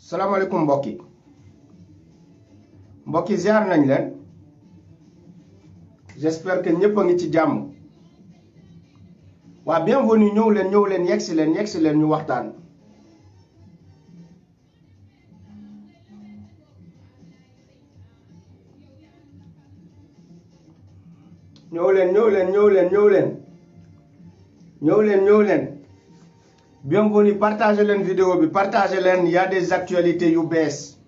salaamaaleykum mbokk yi ziar nañ leen j'espère que ñëpp a ngi ci jàmm waa bienvenue ñëw leen yegsi leen ñu waxtaan ñëw leen bienvenue partagez leen vidéo bi partagez leen y a des actualités yu bees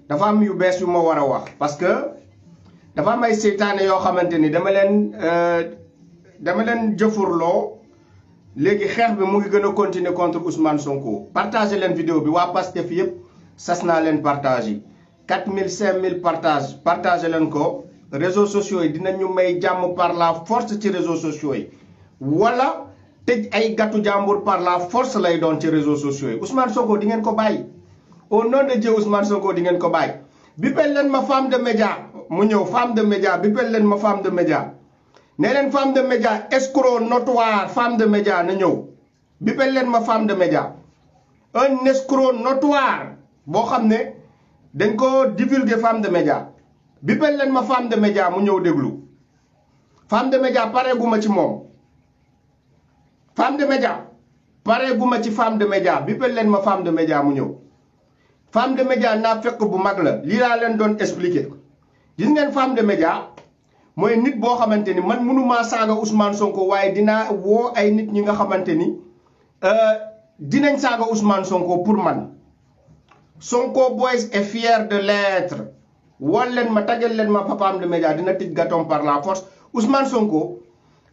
dafa am yu bees yu ma war a wax parce que dafa am ay seytaane yoo xamante ni dama leen jëfurloo léegi xeex bi mu ngi gën a continuer contre Ousmane Sonko partagez leen vidéo bi waa Pastef yëpp sas naa leen partage yi 4000 5000 partagez leen ko réseaux sociaux yi dinañu may jàmm par la force ci réseaux sociaux yi wala tëj ay gàttu jàmbur par la force lay doon ci réseaux sociaux yi Ousmane Sonko di ngeen ko bàyyi au nom de Dieu Ousmane Sonko di ngeen ko bàyyi bippel leen ma femme de média mu ñëw femme de média bippel leen ma femme de média ne leen femme de média escroc notoire femme de média na ñëw bippel leen ma femme de média un escroc notoire boo xam ne dañ ko divulguer femme de média bippel leen ma femme de média mu ñëw déglu femme de média pareeguma ci moom femme de média pareeguma ci femme de média bippel leen ma femme de média mu ñëw femme de média naa fekk bu mag la lii laa leen doon expliquer gis ngeen femme de média mooy nit boo xamante ni man mënumaa saaga Ousmane Sonko waaye dinaa woo ay nit ñi nga xamante ni dinañ saaga Ousmane Sonko pour man Sonko boys est fier de l'être wol leen ma tagal leen ma femme de média dina tëj gâton par la force Ousmane Sonko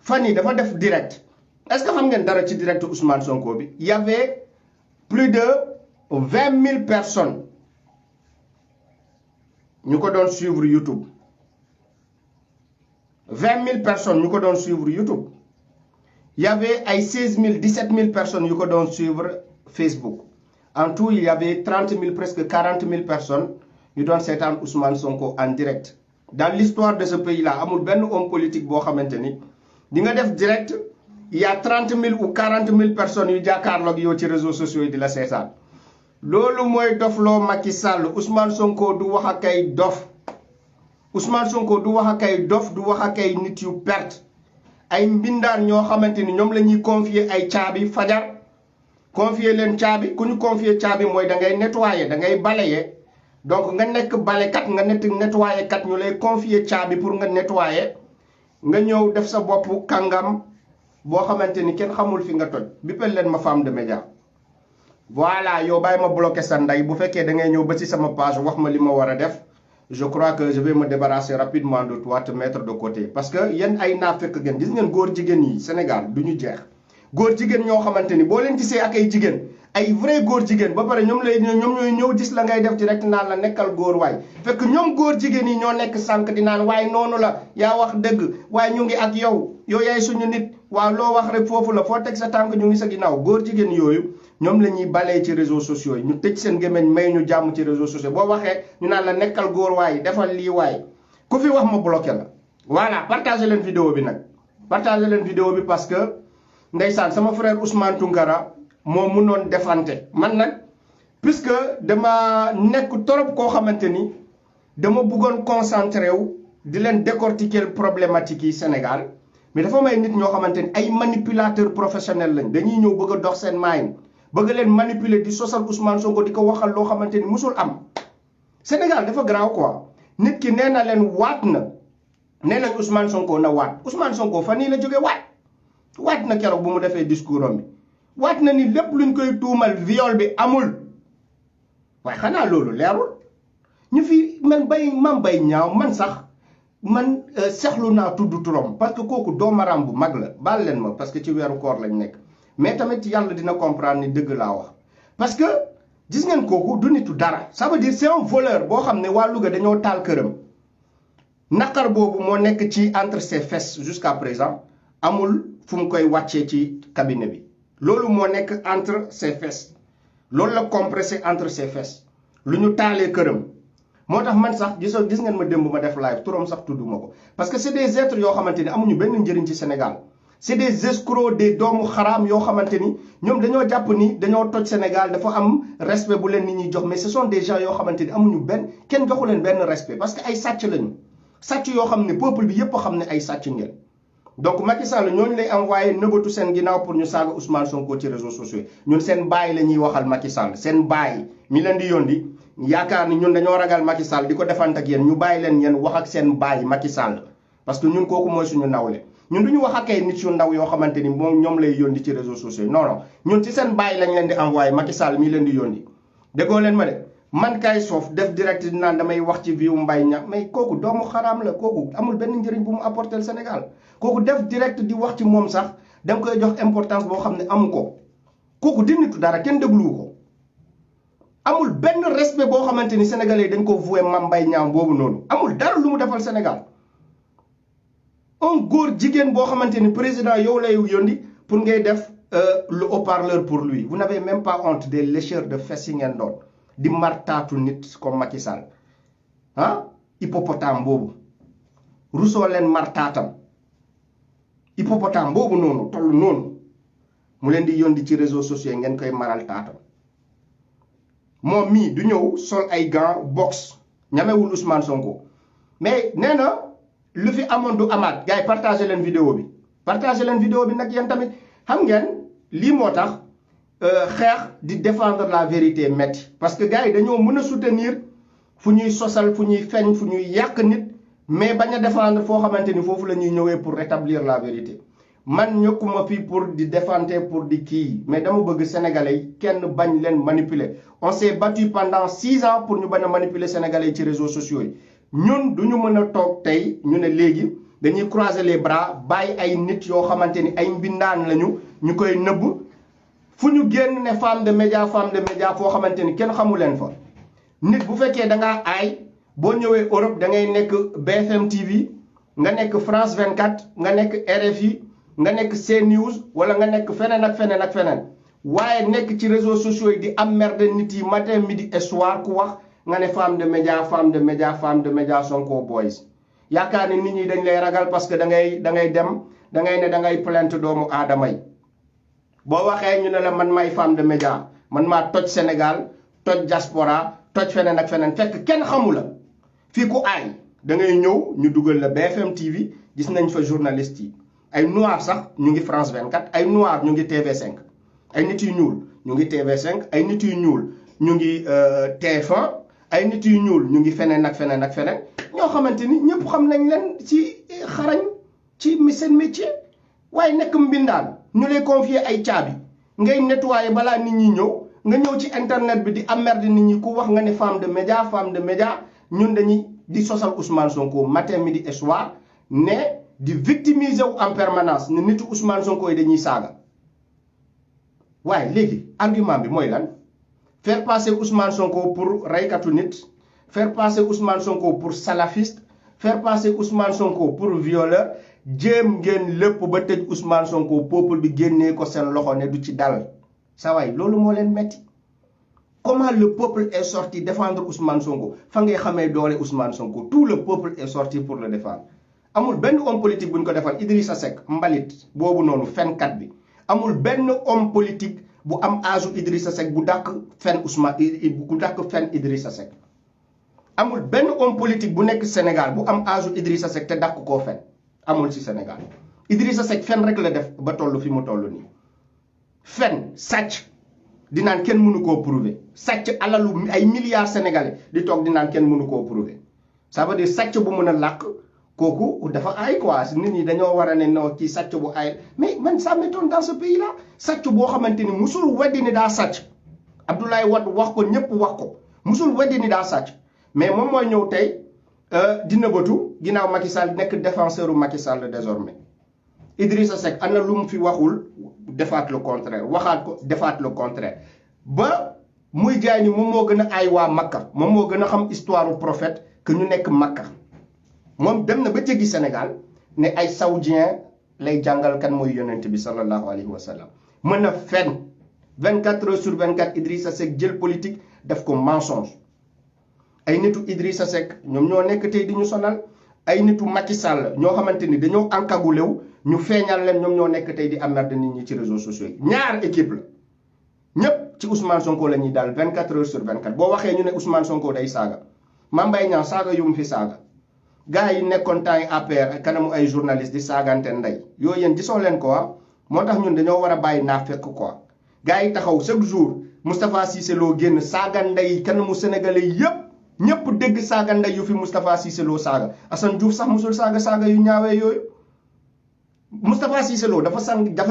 fan yi dafa def direct est-ce que xam ngeen dara ci direct Ousmane Sonko bi y avait plus de 20 000 personnes ñu ko doon suivre YouTube 20 000 personnes ñu ko doon suivre YouTube y avait ay 16 000 17 000 personnes yu ko doon suivre Facebook en tout il y avait 30 000 presque 40 000 personnes yu doon seetaan Ousmane Sonko en direct dans l'histoire de ce pays là amul benn homme politique boo xamante ni di nga def direct il y a 30 000 ou 40 000 personnes yu jàkkaarloog yow ci réseaux sociaux yi di la seetaan loolu mooy dofloo Macky Sall Ousmane Sonko du wax ak ay dof Ousmane Sonko du wax ak ay dof du wax ak ay nit yu perte ay mbindaan ñoo xamante ni ñoom la ñuy confier ay caabi fajar confier leen caabi ku ñu confier caabi mooy da ngay nettoyer da ngay balayer donc nga nekk balekat nga nettoyer kat ñu lay confier caabi pour nga nettoyer nga ñëw def sa bopp kàngam boo xamante ni kenn xamul fi nga toj bippel leen ma femme de média voilà yow bàyyi ma bloqué sa ndey bu fekkee da ngay ñëw ba ci sama page wax ma li ma war a def je crois que je vais me débarrasser rapidement de toi te mettre de côté parce que yéen ay naafeq ngeen gis ngeen góor jigéen yi Sénégal du ñu jeex góor jigéen ñoo xamante ni boo leen gisee ak ay jigéen ay vrai góor jigéen ba pare ñoom ñooy ñëw gis la ngay def direct naan la nekkal góor waay fekk ñoom góor jigéen yi ñoo nekk sànq di naan waaye noonu la yaa wax dëgg waaye ñu ngi ak yow yaay suñu nit waaw loo wax rek foofu la foo teg sa tànk ñu ngi sa ginnaaw góor jigéen yooyu ñoom la ñuy balee ci réseaux sociaux yi ñu tëj seen gémmiñ may ñu jàmm ci réseaux sociaux boo waxee ñu naan la nekkal góor waay defal lii waay ku fi wax ma bloqué la voilà partagez leen vidéo bi nag partagez leen vidéo bi parce que ndeysaan sama frère Ousmane Tounkara moo mënoon defante man nag puisque dama nekk trop koo xamante ni dama bëggoon concentré wu di leen décortiquer problématique yi Sénégal mais dafa may nit ñoo xamante ni ay manipulateurs professionnels lañ dañuy ñëw bëgg a dox seen maayin bëgg leen manipuler di sosal Ousmane Sonko di ko waxal loo xamante ni musul am Sénégal dafa garaaw quoi nit ki nee na leen waat na nee nañ Ousmane Sonko na waat Ousmane Sonko fan yii la jógee waat na keroog bu mu defee discours am bi waat na ni lépp luñ koy tuumal viol bi amul waaye xanaa loolu leerul ñu fi man mam bay ñaaw man sax man seexlu naa tudd turam parce que kooku doomaram bu mag la baal leen ma parce que ci weeru koor lañ nekk mais tamit yàlla dina comprendre ni dëgg laa wax parce que gis ngeen kooku du nitu dara ça veut dire c'est un voleur boo xam ne waa Louga dañoo taal këram naqar boobu moo nekk ci entre ses fesses jusqu'à présent amul fu mu koy wàccee ci cabinet bi loolu moo nekk entre ses fesses loolu la compressé entre ses fesses lu ñu taalee këram moo tax man sax gis ngeen ma démb ma def live turam sax tudduma ko parce que c'est des êtres yoo xamante ni amuñu benn njëriñ ci Sénégal c'est des escrocs des doomu xaraam yoo xamante ni ñoom dañoo jàpp ni dañoo toj Sénégal dafa am respect bu leen nit ñi jox mais ce sont des gens yoo xamante ni amuñu benn kenn joxu leen benn respect parce que ay sàcc lañu sàcc yoo xam ne peuple bi yépp xam ne ay sàcc ngeen. donc Macky Sall ñooñu lay envoyé nëbatu seen ginnaaw pour ñu saaga Ousmane Sonko ci réseaux sociaux ñun seen baay la ñuy waxal Macky Sall seen baay mi leen di yónni yaakaar ni ñun dañoo ragal Macky Sall di ko defante ak yéen ñu bàyyi leen yéen wax ak seen baay Macky Sall parce que ñun kooku mooy suñu nawle. ñun duñu wax ak ay nit yu ndaw yoo xamante ni moom ñoom lay yónni ci réseaux sociaux non non ñun ci seen bàyyi lañ leen di envoyé Macky Sall mii leen di yónni déggoo leen ma de man kay soof def direct naan damay wax ci viu Mbaye Niang mais kooku doomu xaraam la kooku amul benn njëriñ bu mu apporter le Sénégal kooku def direct di wax ci moom sax da nga koy jox importance boo xam ne amu ko kooku di nitu dara kenn dégluwu ko amul benn respect boo xamante ni sénégalais dañ ko voué Mame Mbaye Niang boobu noonu amul dara lu mu defal Sénégal un góor jigéen boo xamante ni président yow lay yónni pour ngay def le haut-parleur pour lui vous n'avez même pas honte des lécheurs de fesses yi ngeen doon di martaatu nit comme Macky Sall ah hippopotame boobu rusoo leen martaatam hippopotame boobu noonu toll noonu mu leen di yónni ci réseaux sociaux ngeen koy maral taatam moom mii du ñëw sol ay gants boxe ñamewul Ousmane Sonko mais nee na lu fi amoon du amaat gars yi partagé leen vidéo bi nag yéen tamit xam ngeen lii moo tax xeex di défendre la vérité metti parce que gars yi dañoo mën a soutenir fu ñuy sosal fu ñuy feeñ fu ñuy yàq nit mais bañ a défendre foo xamante ni foofu la ñuy ñëwee pour rétablir la vérité man ñëkkuma fii pour di défendre pour di kii mais dama bëgg sénégalais yi kenn bañ leen manipuler on s'est battu pendant 6 ans pour ñu bañ a manipuler sénégalais yi ci réseaux sociaux yi ñun duñu mën a toog tey ñu ne léegi dañuy croiser les bras bàyyi ay nit yoo xamante ni ay mbindaan lañu ñu koy nëbb fu ñu génn ne femme de média foo xamante ni kenn xamu leen fa nit bu fekkee da ngaa aay boo ñëwee Europe da ngay nekk BFM TV nga nekk France 24 nga nekk RFI nga nekk CNews wala nga nekk feneen ak feneen ak feneen waaye nekk ci réseaux sociaux yi di emmerder nit yi matin midi et soir ku wax nga ne femme de média Sonko boys yaakaar ni nit ñi dañ lay ragal parce que da ngay dem da ngay plainte doomu aadama yi boo waxee ñu ne la man may femme de média man maa toj Sénégal toj diaspora toj feneen ak feneen fekk kenn xamu la fii ku aay da ngay ñëw ñu dugal la BFM TV gis nañ fa journaliste yi ay noir sax ñu ngi France 24 ay noir ñu ngi TV5 ay nit yu ñuul ñu ngi TV5 ay nit yu ñuul ñu ngi TF1 ay nit yu ñuul ñu ngi feneen ak feneen ñoo xamante ni ñëpp xam nañ leen ci xarañ ci seen métier waaye nekk mbindaan ñu lay confier ay caabi ngay nettoyer balaa nit ñi ñëw nga ñëw ci internet bi di emmerder nit ñi ku wax nga ne femme de média ñun dañuy di sosal Ousmane Sonko matin midi et soir ne di victimiser wu en permanence ne nitu Ousmane Sonko yi dañuy saaga waaye léegi argument bi mooy lan faire passer Ousmane Sonko pour raykatu nit faire passer Ousmane Sonko pour salafiste faire passer Ousmane Sonko pour violeur jéem ngeen lépp ba tëj Ousmane Sonko peuple bi génnee ko seen loxo ne du ci dal sa waay loolu moo leen metti comment le peuple est sorti défendre Ousmane Sonko fa ngay xamee doole Ousmane Sonko tout le peuple est sorti pour le défendre amul benn homme politique bu ñu ko defal Idrissa Seck mbalit boobu noonu fenkat bi amul benn homme politique bu am âge Idrissa Seck bu dàq fen Idrissa Seck amul benn homme politique bu nekk Sénégal bu am âge Idrissa Seck te dàq koo fen amul ci Sénégal Idrissa Seck fen rek la def ba toll fi mu toll nii fen sàcc di naan kenn mënu koo prouver sàcc alalu ay milliards sénégalais di toog di naan kenn mënu koo prouver ça veut dire sàcc bu mën a làkk kooku dafa aay quoi nit ñi dañoo war a ne non ci sàcc bu aay mais man ça m'étonne dans ce pays là sàcc boo xamante ni musul weddi ni daa sàcc Abdoulaye Wade wax ko ñëpp wax ko musul weddi ni daa sàcc mais moom mooy ñëw tey di nëbbatu ginnaaw Macky Sall nekk défenseur u Macky Sall désormais Idrissa Seck ana lu mu fi waxul defaat le contraire waxaat ko defaat le contraire ba muy jaay ni moom moo gën a aay waa Makka moom moo gën a xam histoire u prophète que ñu nekk Makka moom dem na ba jéggi Sénégal ne ay saoudien lay jàngal kan mooy yonent bi sallallahu alayhi wa sallam mën a fen 24 heures sur 24 Idrissa Seck jël politique def ko mensonge ay nitu Idrissa Seck ñoom ñoo nekk tey di ñu sonal ay nitu Macky Sall ñoo xamante ni dañoo encagoulé wu ñu feeñal leen ñoom ñoo nekk tey di emmerder nit ñi ci réseaux sociaux yi ñaar équipe la ñëpp ci Ousmane Sonko la ñuy daal 24 heures sur 24 boo waxee ñu ne Ousmane Sonko day saaga Mame Mbaye Niang saaga yu mu fi saaga gars yi nekkoon temps yi APR kanamu ay journaliste di saagante ndey yooyu yéen gisoo leen quoi moo tax ñun dañoo war a bàyyi naa fekk quoi gars yi taxaw chaque jour Moustapha Cissé Lo génn saaga ndey kanamu sénégalais yëpp ñëpp dégg saaga ndey yu fi Moustapha Cissé Lo saaga Assane Diouf sax musul saaga yu ñaawee yooyu Moustapha Cissé Lo dafa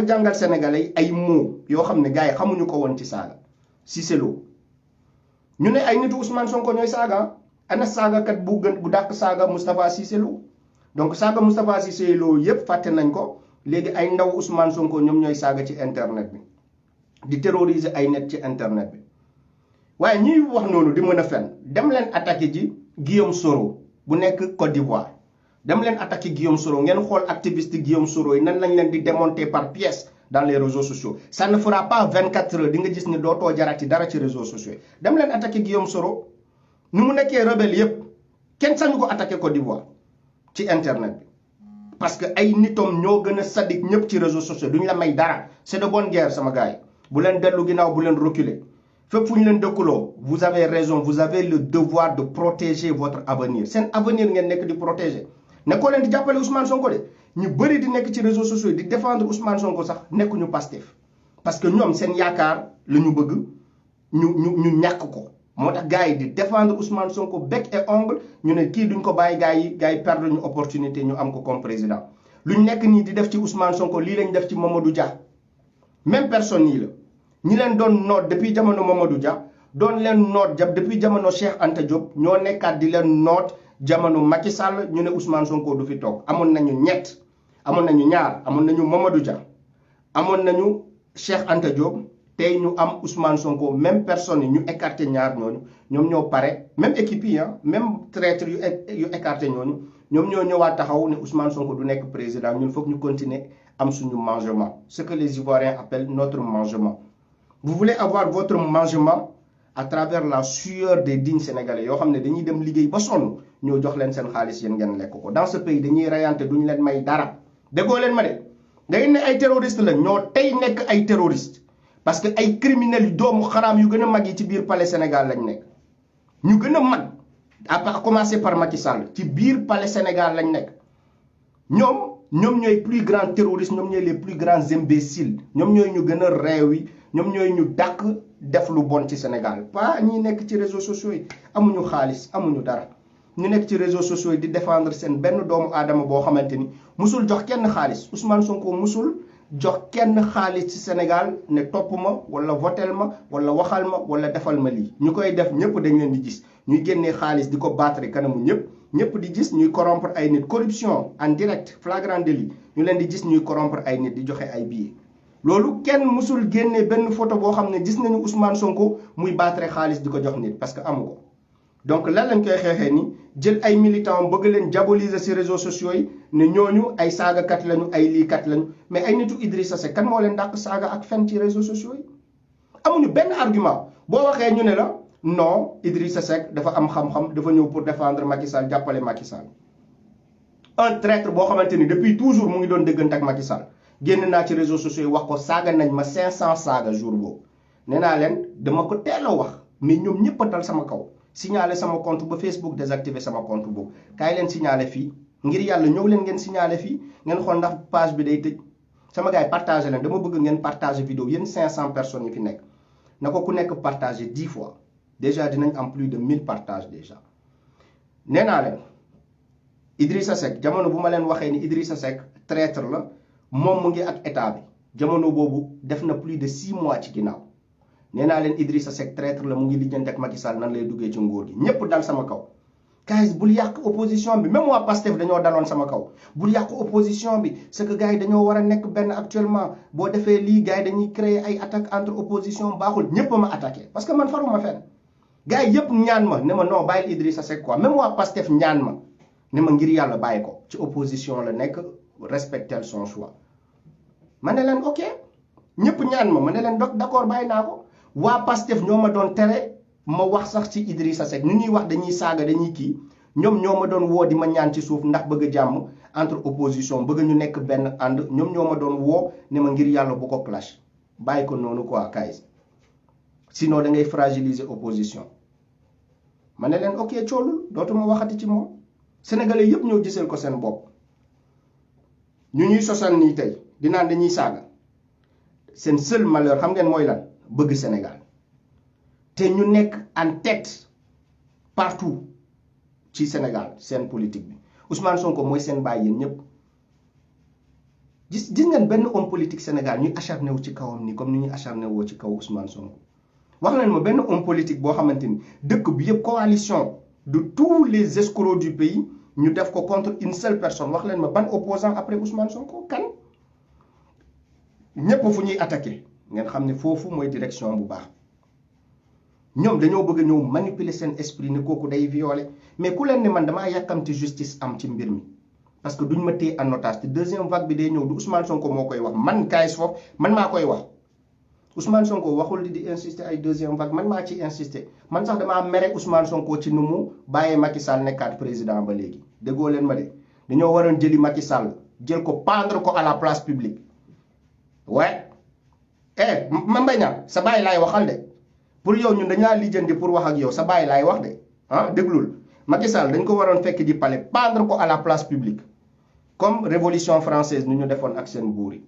jàngal sénégalais yi ay mots yoo xam ne gars yi xamuñu ko woon ci saaga Cissé Lo ñu ne ay nitu Ousmane Sonko ñooy saaga ana saagakat bu dàq saaga Moustapha Cissé Lo donc saaga Moustapha Cissé Lo yëpp fàtte nañ ko léegi ay ndaw Ousmane Sonko ñoom ñooy saaga ci internet bi di terroriser ay net ci internet bi waaye ñuy wax noonu di mën a fen dem leen attaqué ji Guillaume Soro bu nekk Côte d'Ivoire dem leen attaqué Guillaume Soro ngeen xool activiste Guillaume Soro yi nan lañ leen di démonter par pièce dans les réseaux sociaux ça ne fera pas 24 heures di nga gis ni dootoo jarati dara ci réseaux sociaux yi dem leen attaqué Guillaume Soro ni mu nekkee rebelle yépp kenn sañu ko attaqué Côte d'Ivoire ci internet bi parce que ay nitom ñoo gën a sadik ñëpp ci réseaux sociaux duñ la may dara c'est de bonne guerre sama gars yi bu leen dellu ginnaaw bu leen reculer fépp fu ñu leen dëkkuloo vous avez raison vous avez le devoir de protéger votre avenir seen avenir ngeen nekk di protéger nekkoo leen di jàppale Ousmane Sonko de ñu bëri di nekk ci réseaux sociaux yi di défendre Ousmane Sonko sax nekkuñu Pastef parce que ñoom seen yaakaar la ñu bëgg ñu ñàkk ko moo tax gars yi di défendre Ousmane Sonko bec et ongle ñu ne kii duñ ko bàyyi gars yi perdre ñu opportunité ñu am ko comme président lu ñu nekk nii di def ci Ousmane Sonko lii lañ def ci Mamadou Dia même personne yi la ñi leen doon noot depuis jamono Mamadou Dia doon leen noot depuis jamono Cheikh Anta Diop ñoo nekkaat di leen noot jamono Macky Sall ñu ne Ousmane Sonko du fi toog amoon nañu ñett amoon nañu ñaar amoon nañu Mamadou Dia amoon nañu Cheikh Anta Diop tey ñu am Ousmane Sonko même personne yi ñu écarté ñaar ñooñu ñoom ñoo pare même équipe yi même traître yu écarté ñooñu ñoom ñoo ñëwaat taxaw ne Ousmane Sonko du nekk président ñun foog ñu continuer am suñu mangement ce que les Ivoiriens appellent notre mangement vous voulez avoir votre mangement à travers la sueur des dignes sénégalais yoo xam ne dañuy dem liggéey ba sonn ñoo jox leen seen xaalis yéen ngeen lekk ko dans ce pays dañuy rayante duñu leen may dara déggoo leen ma de ngay ne ay terroriste la ñoo tey nekk ay terroriste parce que ay criminels yu doomu xaraam yu gën a mag yi ci biir palais Sénégal lañ nekk ñu gën a mag à commencer par Macky Sall ci biir palais Sénégal lañ nekk ñoom ñooy plus grands terroristes ñoom ñooy les plus grands imbéciles ñoom ñooy ñu gën a réew yi ñoom ñooy ñu dàq def lu bon ci Sénégal pas ñi nekk ci réseaux sociaux yi amuñu xaalis amuñu dara ñu nekk ci réseaux sociaux yi di défendre seen benn doomu aadama boo xamante ni musul jox kenn xaalis Ousmane Sonko musul jox kenn xaalis ci Sénégal ne topp ma wala votel ma wala waxal ma wala defal ma lii ñu koy def ñëpp dañ leen di gis ñuy génnee xaalis di ko battre kanamu ñëpp di gis ñuy corrompre ay nit corruption en direct flagrant délit ñu leen di gis ñuy corrompre ay nit di joxe ay billets loolu kenn musul génnee benn photo boo xam ne gis nañu Ousmane Sonko muy battre xaalis di ko jox nit parce que amu ko donc lan lañ koy xeexee ni jël ay militants bëgg leen diaboliser ci réseaux sociaux yi ne ñooñu ay saagakat lañu ay liikat lañu mais ay nitu Idrissa Seck kan moo leen dàq saaga ak fen ci réseaux sociaux yi amuñu benn argument boo waxee ñu ne la non Idrissa Seck dafa am xam-xam dafa ñëw pour défendre Macky Sall jàppale Macky Sall un traître boo xamante ni depuis toujours mu ngi doon déggante ak Macky Sall génn naa ci réseaux sociaux yi wax ko saaga nañ ma 500 saaga jour boobu nee naa leen dama ko teel a wax mais ñoom ñëpp a dal sama kaw signaler sama compte ba Facebook désactiver sama compte boobu kaay leen signaler fii ngir yàlla ñëw leen ngeen signaler fii ngeen xool ndax page bi day tëj sama gars yi partagé leen dama bëgg ngeen partager vidéo yéen 500 personnes yi fi nekk na ko ku nekk partager 10 fois déjà dinañ am plus de 1000 partages déjà nee naa leen Idrissa Seck jamono bu ma leen waxee ni Idrissa Seck traître la moom mu ngi ak état bi jamono boobu def na plus de 6 mois ci ginnaaw nee naa leen Idrissa Seck traître la mu ngi lijjanti ak Macky Sall nan lay duggee ci nguur gi ñëpp dal sama kaw guys bul yàq opposition bi même waa Pastef dañoo daloon sama kaw bul yàq opposition bi c'est que gars yi dañoo war a nekk benn actuellement boo defee lii gars yi dañuy créer ay attaque entre opposition baaxul ñëpp ma attaqué parce que man faruma fenn gars yi yëpp ñaan ma ne ma non bàyyil Idrissa Seck quoi même waa Pastef ñaan ma ne ma ngir yàlla bàyyi ko ci opposition la nekk respecter son choix ma ne leen ok ñëpp ñaan ma ne leen d'accord bàyyi naa ko waa Pastef ñoo ma doon tere ma wax sax ci Idrissa Seck ñu ñuy wax dañuy saaga dañuy kii ñoom ñoo ma doon woo di ma ñaan ci suuf ndax bëgg jàmm entre opposition bëgg ñu nekk benn ànd ñoom ñoo ma doon woo ne ma ngir yàlla bu ko clash bàyyi ko noonu quoi Kayz sinon da ngay fragiliser opposition ma ne leen ok coolul dootuma waxati ci moom sénégalais yëpp ñoo gisal ko seen bopp ñu ñuy sosal nii tey di naan dañuy saaga seen seul malheur xam ngeen mooy lan bëgg Sénégal te ñu nekk en tête partout ci Sénégal seen politique bi Ousmane Sonko mooy seen bàyyi yéen ñëpp gis ngeen benn homme politique Sénégal ñuy acharné wu ci kawam nii comme ni ñuy acharné woo ci kaw Ousmane Sonko wax leen ma benn homme politique boo xamante ni dëkk bi yëpp coalition de tous les escrocs du pays ñu def ko contre une seule personne wax leen ma ban opposant après Ousmane Sonko kan ñëpp fu ñuy attaqué ngeen xam ne foofu mooy direction bu baax ñoom dañoo bëgg ñëw manipuler seen esprit ne kooku day violer mais ku leen ne man damaa yàkkamti justice am ci mbir mi parce que duñ ma téye en otage te deuxième vague bi day ñëw du Ousmane Sonko moo koy wax man Kayz Fof man maa koy wax Ousmane Sonko waxul di insister ay deuxième vague man maa ci insister man sax damaa mere Ousmane Sonko ci nu mu bàyyee Macky Sall nekkaat président ba léegi déggoo leen ma de dañoo waroon jëli Macky Sall jël ko pendre ko à la place publique ouais Mame Mbaye Niang sa bàyyi laay waxal de pour yow ñun dañu laa lijjanti pour wax ak yow sa bàyyi laay wax de ah déglul Macky Sall dañ ko waroon fekk di palais pendre ko à la place publique comme révolution française nu ñu defoon ak seen buur yi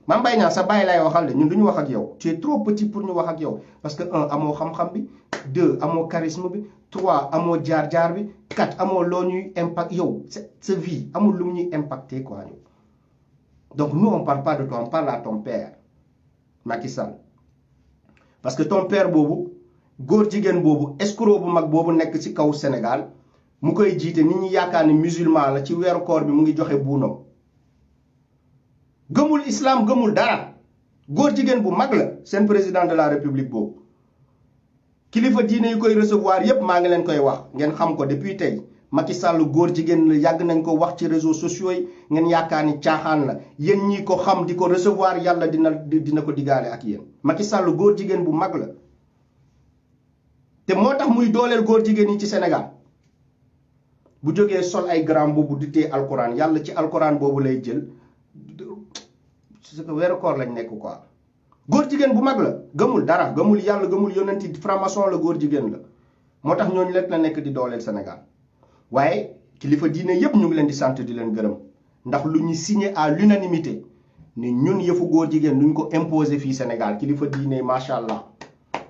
Mame Mbaye Niang sa bàyyi laay waxal de ñun duñu wax ak yow tu es trop petit pour ñu wax ak yow parce que 1 amoo xam-xam bi 2 amoo charisme bi 3 amoo jaar-jaar bi 4 amoo loo ñuy impact yow sa vie amul lu mu ñuy impacté quoi donc nous on parle pas de toi on parle à ton père Macky Sall parce que ton père boobu góor jigéen boobu escroc bu mag boobu nekk ci kaw Sénégal mu koy jiite nit ñi yaakaar ni musulman la ci weeru koor bi mu ngi joxe buunam gëmul islam gëmul dara góor jigéen bu mag la seen président de la république boobu kilifa diine yu koy recevoir yépp maa ngi leen koy wax ngeen xam ko depuis tey Macky Sall góor jigéen la yàgg nañ ko wax ci réseaux sociaux yi ngeen yaakaar ni caaxaan la yéen ñi ko xam di ko recevoir yàlla dina ko digaale ak yéen Macky Sall góor jigéen bu mag la te moo tax muy dooleel góor jigéen yi ci Sénégal bu jógee sol ay grand boobu di téye alquran yàlla ci alquran boobu lay jël c'est que weeru koor lañ nekk quoi góor jigéen bu mag la gëmul dara gëmul yàlla gëmul yonenti franc-maçon la góor jigéen la moo tax ñooñu lekk la nekk di dooleel Sénégal waaye kilifa diine yépp ñu ngi leen di sant di leen gërëm ndax lu ñu signé à l'unanimité ni ñun yëfu góor jigéen luñ ko imposer fii Sénégal kilifa diine macha allah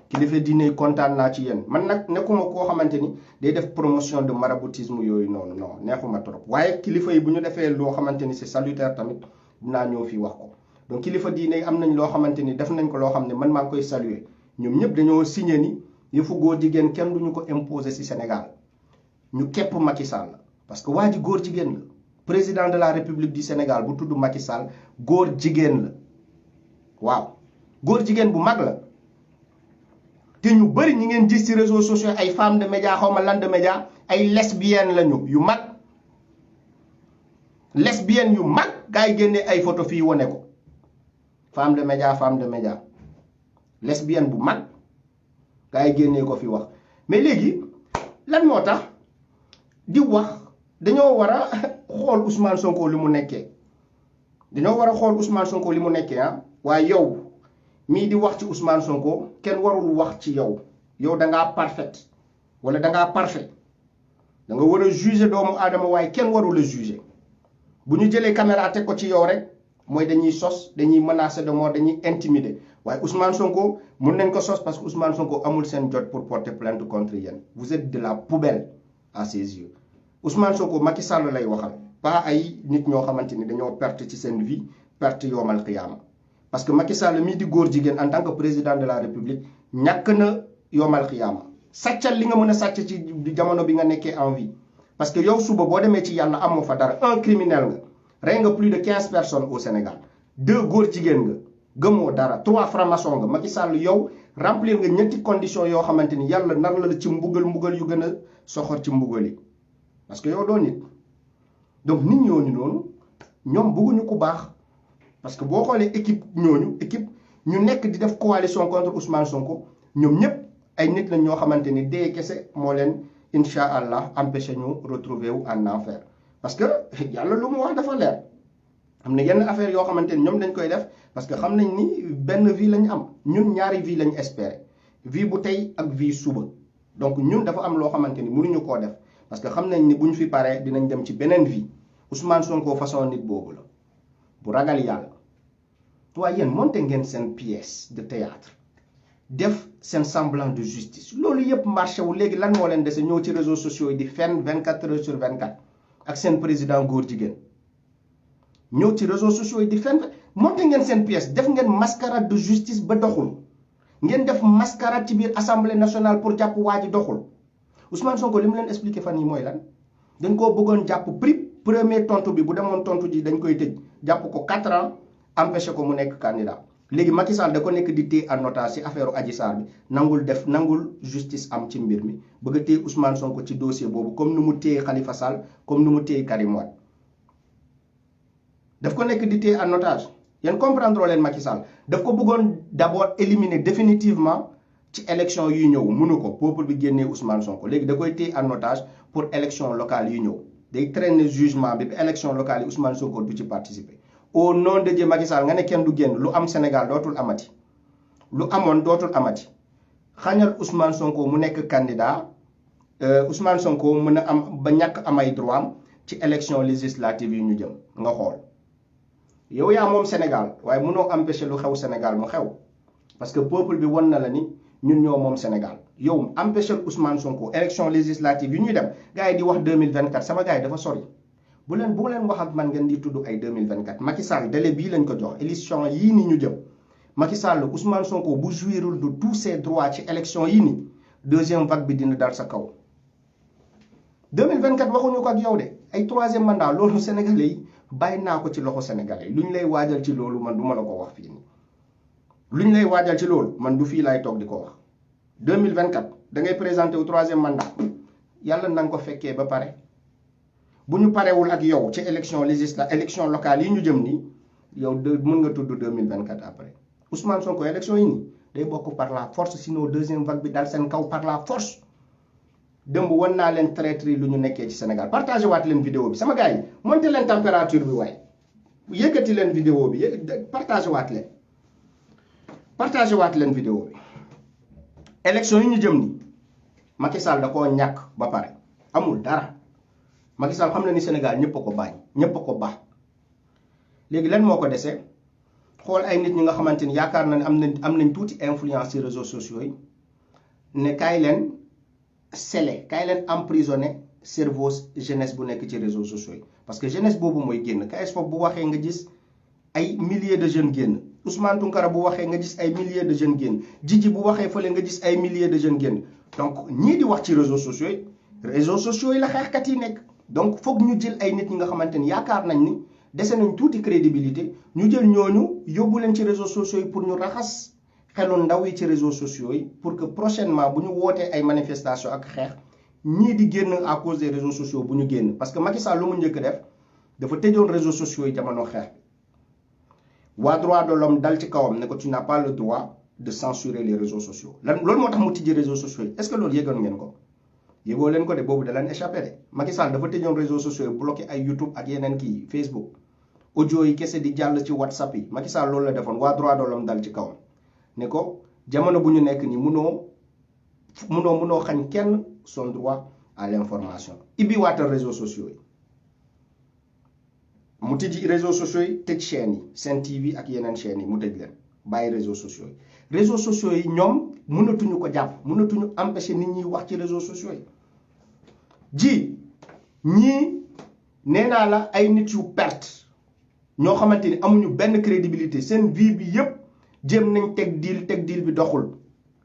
kilifa diine kontaan naa ci yéen man nag nekkuma koo xamante ni day def promotion de maraboutisme yooyu noonu non neexuma trop waaye kilifa yi bu ñu defee loo xamante ni c'est salutaire tamit dinaa ñëw fii wax ko donc kilifa diine yi am nañ loo xamante ni def nañ ko loo xam ne man maa ngi koy saluer ñoom ñëpp dañoo signé ni yëfu góor jigéen kenn duñu ko imposer ci Sénégal ñu képp Macky Sall parce que waa ji góor jigéen la président de la République du Sénégal bu tudd Macky Sall góor jigéen la waaw góor jigéen bu mag la te ñu bëri ñi ngeen gis ci réseaux sociaux ay femmes de média xaw ma lan de média ay lesbiennes lañu yu mag lesbiennes yu mag gaa yi génnee ay photo fii wane ko femme de média lesbienne bu mag gaa yi génnee ko fi wax mais léegi lan moo tax di wax dañoo war a xool Ousmane Sonko li mu nekkee dañoo war a xool Ousmane Sonko li mu nekkee waaye yow mii di wax ci Ousmane Sonko kenn warul wax ci yow da ngaa parfait wala da ngaa parfait da nga war a juger doomu aadama waaye kenn warul a juger bu ñu jëlee caméra teg ko ci yow rek mooy dañuy sos dañuy menacer de mort dañuy intimider waaye Ousmane Sonko mun nañ ko sos parce que Ousmane Sonko amul seen jot pour porter plainte contre yéen vous êtes de la poubelle à ses yeux Ousmane Sonko Macky Sall lay waxal pas ay nit ñoo xamante ni dañoo perte ci seen vie perte yoomal xiyaama parce que Macky Sall mii di góor jigéen en tant que président de la République ñàkk na yoomal xiyaama sàccal li nga mën a sàcc ci jamono bi nga nekkee en vie parce que yow suba boo demee ci yàlla amoo fa dara 1 criminel nga rey nga plus de 15 personnes au Sénégal 2 góor jigéen nga gëmoo dara 3 franc-maçon nga Macky Sall yow remplir nga ñetti conditions yoo xamante ni yàlla nar la ci mbugal yu gën a soxor ci mbugal yi parce que yow doo nit donc nit ñooñu noonu ñoom bëgguñu ku baax parce que boo xoolee équipe ñu nekk di def coalition contre Ousmane Sonko ñoom ñëpp ay nit lañ ñoo xamante ni dee kese moo leen Inch'Allah empêcher ñu retrouver wu en enfer parce que yàlla lu mu wax dafa leer am na yenn affaire yoo xamante ni ñoom dañ koy def parce que xam nañ ni benn vie lañ am ñun ñaari vie lañ espérer vie bu tey ak vie suba donc ñun dafa am loo xamante ni mënuñu koo def parce que xam nañ ni bu ñu fi paree dinañ dem ci beneen vie Ousmane Sonko façon nit boobu la bu ragal yàlla waaye yéen monté ngeen seen pièce de théâtre def seen semblant de justice loolu yëpp marché wu léegi lan moo leen dese ñëw ci réseaux sociaux yi di fenn 24 heures sur 24 ak seen président góor jigéen ñëw ci réseaux sociaux yi di fenn monté ngeen seen pièce def ngeen mascarade de justice ba doxul ngeen def mascarade ci biir assemblée nationale pour jàpp waa ji doxul Ousmane Sonko li mu leen expliqué fan yi mooy lan dañ koo bëggoon jàpp premier tontu bi bu demoon tontu ji dañ koy tëj jàpp ko 4 ans empêché ko mu nekk candidat léegi Macky Sall da ko nekk di téye en otage ci affaire Adji Sarr bi nangul justice am ci mbir mi bëgg a téye Ousmane Sonko ci dossier boobu comme nu mu téye Khalifa Sall comme nu mu téye Karim Wade daf ko nekk di téye en otage yéen comprendre leen Macky Sall daf ko bëggoon d'abord éliminer définitivement ci élection yuy ñëw mënu ko peuple bi génnee Ousmane Sonko léegi da koy téye en otage pour élection locale yu ñëw day traîner jugement bi élection locale yi Ousmane Sonko du ci participer au nom de Dieu Macky Sall nga ne kenn du génn lu am Sénégal dootul amati lu amoon dootul amati xañal Ousmane Sonko mu nekk candidat Ousmane Sonko mën a am ba ñàkk amay droit am ci élection législative yi ñu jëm nga xool yow yaa moom Sénégal waaye mënoo empêcher lu xew Sénégal mu xew parce que peuple bi won na la ni ñun ñoo moom Sénégal yow empêcher Ousmane Sonko élection législative yi ñuy dem gars yi di wax 2024 sama gars yi dafa sori bu leen wax ak man ngeen di tudd ay 2024 Macky Sall délai bii lañ ko jox élection yii ni ñu jëm Macky Sall Ousmane Sonko bu jouirul de tous ses droits ci élection yii ni deuxième vague bi dina dal sa kaw 2024 waxuñu ko ak yow de ay troisième mandat loolu Sénégalais yi bàyyi naa ko ci loxo Sénégalais yi lu ñu lay waajal ci loolu man du ma la ko wax fii nii lu ñu lay waajal ci loolu man du fii laay toog di ko wax 2024 da ngay présenté wu troisième mandat yàlla na nga ko fekkee ba pare bu ñu parewul ak yow ci élection élection locale yi ñu jëm nii yow mën nga tudd 2024 après Ousmane Sonko élection yi nii day bokk par la force sinon deuxième vague bi dal seen kaw par la force dëmb wan naa leen traître yi lu ñu nekkee ci Sénégal partagé waat leen vidéo bi sama gars yi monté leen température bi waaye yëkkati leen vidéo bi partagé waat leen vidéo bi élection yi ñu jëm ni Macky Sall da koo ñàkk ba pare amul dara Macky Sall xam na ni Sénégal ñëpp a ko bañ ñëpp a ko baax léegi lan moo ko desee xool ay nit ñi nga xamante ni yaakaar na ne am nañ tuuti influence ci réseaux sociaux yi ne kaay leen scellé kaay leen emprisonné cerveau jeunesse bu nekk ci réseaux sociaux yi parce que jeunesse boobu mooy génn KS foofu bu waxee nga gis ay milliers de jeunes génn Ousmane Tounkara bu waxee nga gis ay milliers de jeunes génn Djidji bu waxee fële nga gis ay milliers de jeunes génn donc ñii di wax ci réseaux sociaux yi la xeexkat yi nekk donc foog ñu jël ay nit ñi nga xamante ni yaakaar nañ ni dese nañ tuuti crédibilité ñu jël ñooñu yóbbu leen ci réseaux sociaux yi pour ñu raxas xelu ndaw yi ci réseaux sociaux yi pour que prochainement bu ñu wootee ay manifestations ak xeex ñii di génn à cause des réseaux sociaux bu ñu génn parce que Macky Sall lu mu njëkk def dafa tëjoon réseaux sociaux yi jamono xeex bi waa droit de l'homme dal ci kawam ne ko tu n'as pas le droit de censurer les réseaux sociaux lan loolu moo tax mu tijji réseaux sociaux yi est-ce que loolu yëgoon ngeen ko yëgoo leen ko de boobu da leen échappé de Macky Sall dafa tëjoon réseaux sociaux yi bloqué ay YouTube ak yeneen kii Facebook audio yi kese di jàll ci WhatsApp yi Macky Sall loolu la defoon waa droit de l'homme dal ci kawam ne ko jamono bu ñu nekk ni munoo xañ kenn son droit à l'information ibbi waatal réseaux sociaux yi mu tijji réseaux sociaux yi tëj chaîne yi Sen TV ak yeneen chaîne yi mu tëj leen bàyyi réseaux sociaux yi ñoom mënatuñu ko jàpp mënatuñu empêcher nit ñi wax ci réseaux sociaux yi ñii nee naa la ay nit yu perte ñoo xamante ni amuñu benn crédibilité seen vie bi yépp jéem nañ teg deal bi doxul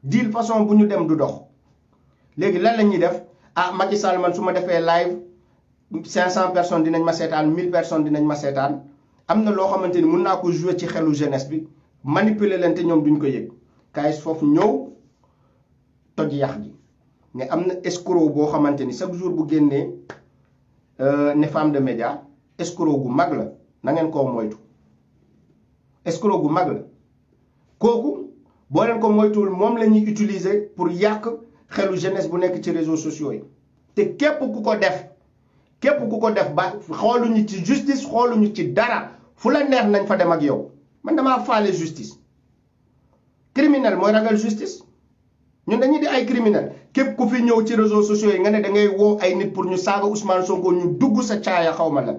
deal façon bu ñu dem du dox léegi lan la ñuy def Macky Sall man su ma defee live 500 personnes dinañ ma seetaan 1000 personnes dinañ ma seetaan am na loo xamante ni mun naa ko jouer ci xelu jeunesse bi manipuler leen te ñoom duñ ko yëg KS foofu ñëw toj yax gi ne am na escroc boo xamante ni chaque jour bu génnee ne femme de média escroc gu mag la na ngeen koo moytu escroc gu mag la kooku boo leen ko moytuwul moom la ñuy utiliser pour yàq xelu jeunesse bu nekk ci réseaux sociaux yi te képp ku ko def ba xooluñu ci justice xooluñu ci dara fu la neex nañ fa dem ak yow man damaa faale justice criminel mooy ragal justice ñun dañuy di ay criminel képp ku fi ñëw ci réseaux sociaux yi nga ne da ngay woo ay nit pour ñu saaga Ousmane Sonko ñu dugg sa caaya xaw ma lan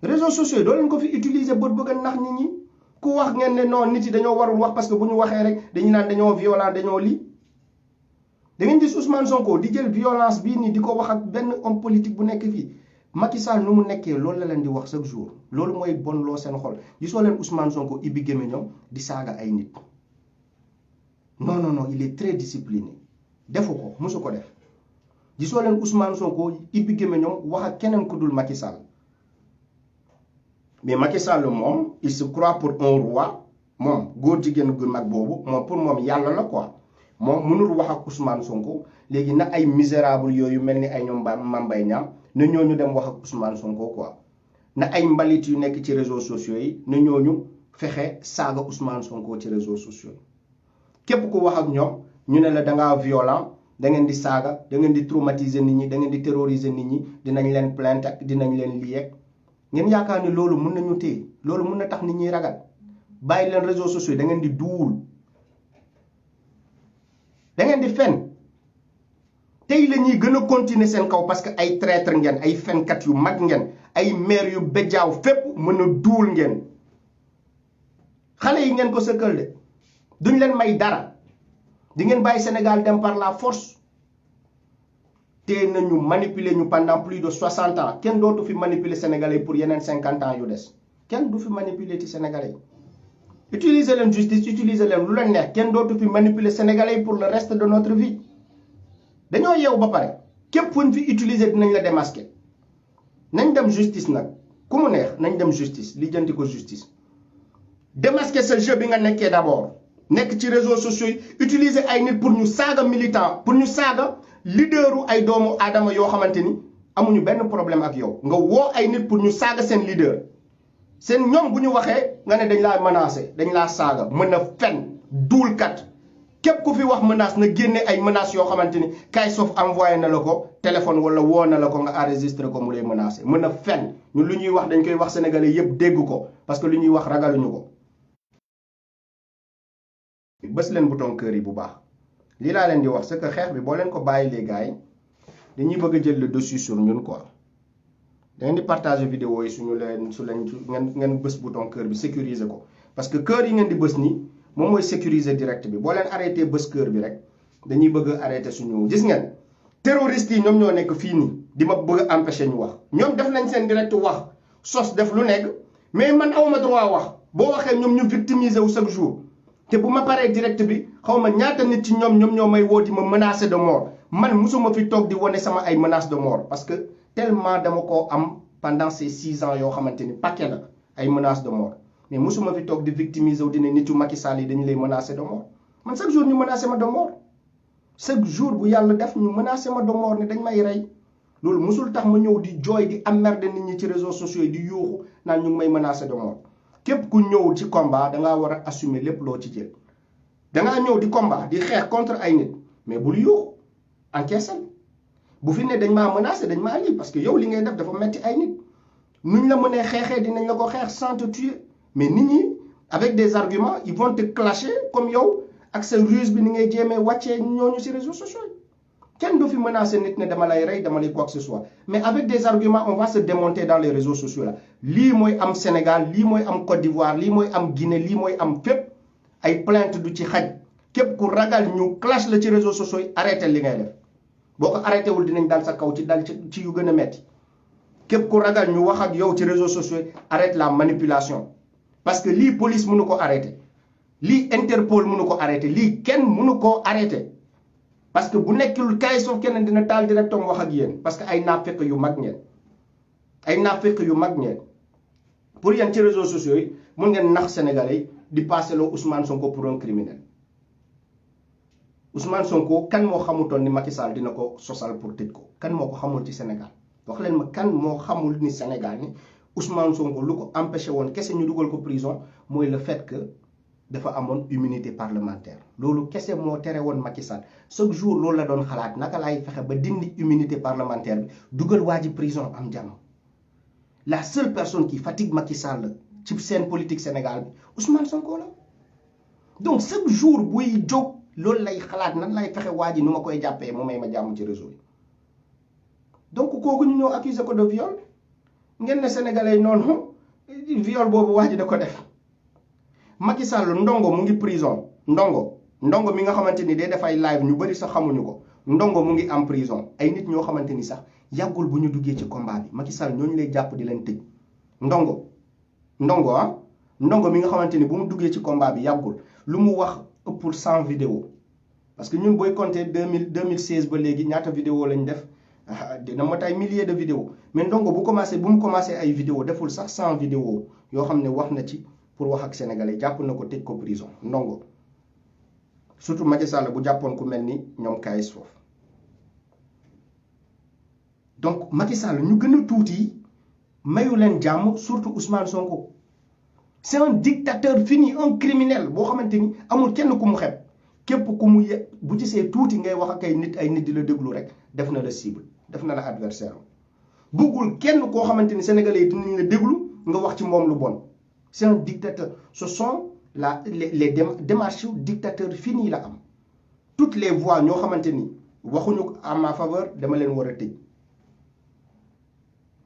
réseaux sociaux yi doo leen ko fi utiliser bët bëgg a nax nit ñi ku wax ngeen ne non nit yi dañoo warul wax parce que bu ñu waxee rek dañu naan dañoo violent dañoo lii da ngeen gis Ousmane Sonko di jël violence bii nii di ko wax ak benn homme politique bu nekk fii Macky Sall nu mu nekkee loolu la leen di wax chaque jour loolu mooy bon loo seen xol gisoo leen Ousmane Sonko ibbi gémmiñam di saaga ay nit non il est très discipliné defu ko musu ko def gisoo leen Ousmane Sonko ibbi gémmiñam wax ak keneen ku dul Macky Sall mais Macky Sall moom il se croit pour un roi moom góor jigéen gu mag boobu moom pour moom yàlla la quoi moom mënul wax ak Ousmane Sonko léegi na ay misérable yooyu mel ni ay ñoom Mame Mbaye Niang na ñooñu dem wax ak Ousmane Sonko quoi na ay mbalit yu nekk ci réseaux sociaux yi na ñooñu fexe saaga Ousmane Sonko ci réseaux sociaux yi képp ku wax ak ñoom ñu ne la da ngaa violent da ngeen di saaga da ngeen di traumatiser nit ñi da ngeen di terroriser nit ñi dinañ leen plainte ak dinañ leen lii ak ngeen yaakaar ni loolu mun nañu téye loolu mun na tax nit ñi ragal bàyyi leen réseaux sociaux yi da ngeen di duul da ngeen di fen tey la ñuy gën a continuer seen kaw parce que ay traître ngeen ay fenkat yu mag ngeen ay maire yu bejjaaw fépp mën a duul ngeen xale yi ngeen ko sëkkal de duñ leen may dara di ngeen bàyyi Sénégal dem par la force te nañu manipuler ñu pendant plus de 60 ans kenn dootu fi manipuler sénégalais pour yeneen 50 ans yu des kenn du fi manipuler ci sénégalais utiliser leen justice utiliser leen lu leen neex kenn dootu fi manipuler sénégalais pour le reste de notre vie dañoo yeew ba pare képp fuñ fi utiliser dinañ la démasquer nañ dem justice nag ku mu neex nañ dem justice lijjanti ko justice démasquer ce jeu bi nga nekkee d'abord nekk ci réseaux sociaux yi utiliser ay nit pour ñu saaga militant pour ñu saaga leaderu ay doomu aadama yoo xamante ni amuñu benn problème ak yow nga woo ay nit pour ñu saaga seen leader seen ñoom bu ñu waxee nga ne dañ laa menacé dañ laa saaga mën a fen duulkat képp ku fi wax menace na génne ay menaces yoo xamante ni Kaysof envoyé na la ko téléphone wala woo na la ko nga enregistré ko mu lay menacé mën a fen ñun lu ñuy wax dañ koy wax sénégalais yépp dégg ko parce que lu ñuy wax ragaluñu ko bës leen bouton cœur yi bu baax lii laa leen di wax c'est que xeex bi boo leen ko bàyyi les gars yi dañuy bëgg a jël le dessus sur ñun quoi da ngeen di partager vidéo yi suñu leen su leen ngeen bës bouton cœur bi sécuriser ko parce que cœur yi ngeen di bës nii moom mooy sécuriser direct bi boo leen arrêté bës cœur bi rek dañuy bëgg a arrêté suñu gis ngeen terroristes yi ñoom ñoo nekk fii nii di ma bëgg a empêcher ñu wax ñoom def nañ seen direct wax sos def lu nekk mais man awma droit wax boo waxee ñoom ñu victimiser wu chaque jour te bu ma paree direct bi xaw ma ñaata nit ci ñoom ñoo may woo di ma menacer de mort man musuma fi toog di wane sama ay menaces de mort parce que tellement dama koo am pendant ces 6 ans yoo xamante ni paquet la ay menaces de mort mais musuma fi toog di victimiser wu dina nitu Macky Sall yi dañu lay menacer de mort man chaque jour ñu menacer ma de mort chaque jour bu yàlla def ñu menacer ma de mort ne dañ may rey loolu musul tax ma ñëw di jooy di emmerder nit ñi ci réseaux sociaux yi di yuuxu naan ñu ngi may menacer de mort képp ku ñëw ci combat dangaa war a assumer lépp loo ci jël dangaa ñëw di combat di xeex contre ay nit mais bul yuuxu encaissé bu fi ne dañ maa menacé dañ maa lii parce que yow li ngay def dafa metti ay nit nuñ la mënee xeexee dinañ la ko xeex sans te tuer mais nit ñi avec des arguments ils vont te clasher comme yow ak sa ruse bi ni ngay jéemee wàccee ñooñu ci réseaux sociaux yi kenn du fi menacé nit ne dama lay rey dama lay quoi que ce soit mais avec des arguments on va se démonter dans les réseaux sociaux là lii mooy am Sénégal lii mooy am Côte d'Ivoire lii mooy am Guinée lii mooy am fépp ay plainte du ci xaj képp ku ragal ñu clash la ci réseaux sociaux yi arrêté li ngay def boo ko arrêté wul dinañ dal sa kaw ci dal ci yu gën a metti képp ku ragal ñu wax ak yow ci réseaux sociaux yi arrête la manipulation parce que lii police mënu ko arrêté lii Interpol mënu ko arrêté lii kenn mënu koo arrêté parce que bu nekkul Kaysof keneen dina taal directement wax ak yéen parce que ay naafeq yu mag ngeen ay naafeq yu mag ngeen pour yéen ci réseaux sociaux yi mun ngeen nax sénégalais di passer loo Ousmane Sonko pour un criminel Ousmane Sonko kan moo xamutoon ni Macky Sall dina ko sosal pour tëj ko kan moo ko xamul ci Sénégal wax leen ma kan moo xamul ni Sénégal ni Ousmane Sonko lu ko empêché woon kese ñu dugal ko prison mooy le fait que dafa amoon immunité parlementaire loolu kese moo tere woon Macky Sall chaque jour loolu la doon xalaat naka laay fexe ba dindi immunité parlementaire bi dugal waa ji prison am jàmm la seule personne qui fatigue Macky Sall ci seen politique Sénégal bi Ousmane Sonko la donc chaque jour buy jóg loolu lay xalaat nan lay fexe waa ji nu ma koy jàppee mu may ma jàmm ci réseau yi donc kooku ñu ñëw accuser ko de viol ngeen ne sénégalais yi noonu viol boobu waa ji da ko def Macky Sall ndongo mu ngi prison ndongo mi nga xamante ni day def ay live ñu bëri sax xamuñu ko ndongo mu ngi en prison ay nit ñoo xamante ni sax yàggul bu ñu duggee ci combat bi Macky Sall ñooñu lay jàpp di leen tëj ndongo mi nga xamante ni bu mu duggee ci combat bi yàggul lu mu wax ëppul 100 vidéo parce que ñun booy compter 2016 ba léegi ñaata vidéo lañ def dina mot ay milliers de vidéos mais ndongo bu mu commencé ay vidéo deful sax 100 vidéo yoo xam ne wax na ci pour wax ak sénégalais jàpp na ko tëj ko prison ndongo surtout Macky Sall bu jàppoon ku mel ni ñoom KS foofu donc Macky Sall ñu gën a tuuti mayu leen jàmm surtout Ousmane Sonko c'est un dictateur fini un criminel boo xamante ni amul kenn ku mu xeb képp ku mu bu gisee tuuti ngay wax ak ay nit di la déglu rek def na la cible def na la adversaire bëggul kenn koo xamante ni sénégalais yi dinañ la déglu nga wax ci moom lu bon c'est un dictateur ce sont les démarches dictateur fini la am toutes les voix ñoo xamante ni waxuñu en ma faveur dama leen war a tëj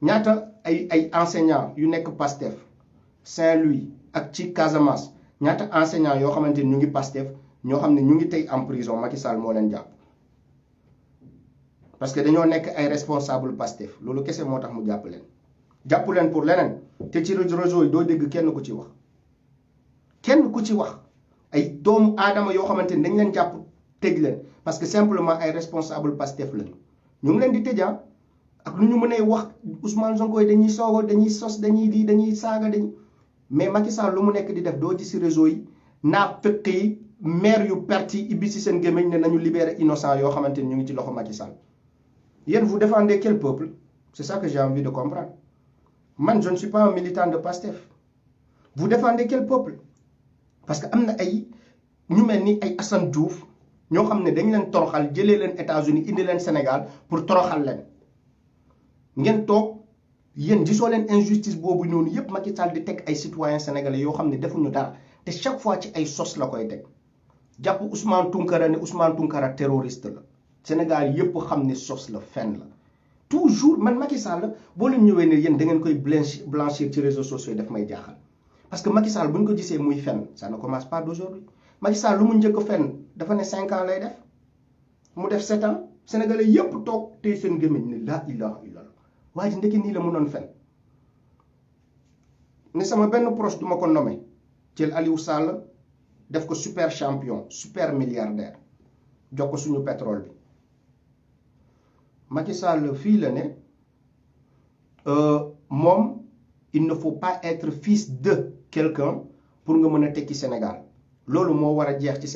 ñaata ay enseignants yu nekk Pastef Saint-Louis ak ci Casamance ñaata enseignants yoo xamante ni ñu ngi Pastef ñoo xam ne ñu ngi tey en prison Macky Sall moo leen jàpp parce que dañoo nekk ay responsable Pastef loolu kese moo tax mu jàpp leen pour leneen te ci réseau yi doo dégg kenn ku ci wax ay doomu aadama yoo xamante ni dañ leen jàpp tëj leen parce que simplement ay responsable Pastef lañu ñu ngi leen di tëjaa ak lu ñu mënee wax Ousmane Sonko dañuy soogo dañuy sos dañuy saaga mais Macky Sall lu mu nekk di def doo ci si réseau yi naa fekk yi maire yu perte yi ibbi si seen gémmiñ ne nañu libérer innocent yoo xamante ni ñu ngi ci loxo Macky Sall yéen vous défendez quel peuple c'est ça que j'ai envie de comprendre man je ne suis pas un militant de Pastef vous défendez quel peuple parce que am na ay ñu mel ni ay Assane Diouf ñoo xam ne dañ leen toroxal jëlee leen États-Unis indi leen Sénégal pour toroxal leen ngeen toog yéen gisoo leen injustice boobu noonu yépp Macky Sall di teg ay citoyens sénégalais yoo xam ne defuñu dara te chaque fois ci ay sos la koy teg jàpp Ousmane Tounkara ne Ousmane Tounkara terroriste la Sénégal yépp xam ne sos la fen la toujours man Macky Sall boo leen ñëwee ne yéen da ngeen koy blanchir ci réseaux sociaux yi daf may jaaxal parce que Macky Sall bu ñu ko gisee muy fen ça ne commence pas d'aujourd'hui Macky Sall lu mu njëkk fen dafa ne 5 ans lay def mu def 7 ans sénégalais yépp toog tey seen gémmiñ ne laa ilaha illallah waaye di ndekki nii la mënoon fen ne sama benn proche duma ko nommé jël Aliou Sall def ko super champion super milliardaire jox ko suñu pétrole bi Macky Sall fii la ne moom il ne faut pas être fils de quelqu'un pour nga mën a tekki Sénégal loolu moo war a jeex ci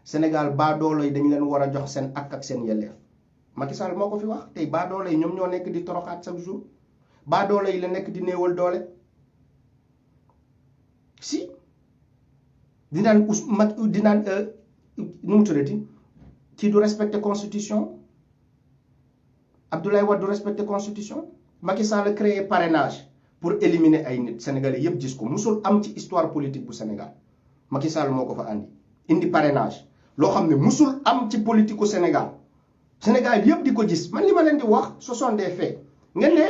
Sénégal baadoolo yi dañu leen war a jox seen ak seen yelleef Macky Sall moo ko fi wax tey baadoolo yi ñoom ñoo nekk di toroxaat chaque jour baadoolo yi la nekk di néewal doole si dinaan nu mu tuddati ci du respecter constitution Abdoulaye Wade du respecter constitution Macky Sall créé parrainage pour éliminer ay nit sénégalais yépp gis ko musul am ci histoire politique bu Sénégal Macky Sall moo ko fa indi parrainage loo xam ne musul am ci politique u Sénégal yépp di ko gis man li ma leen di wax ce sont des faits ngeen ne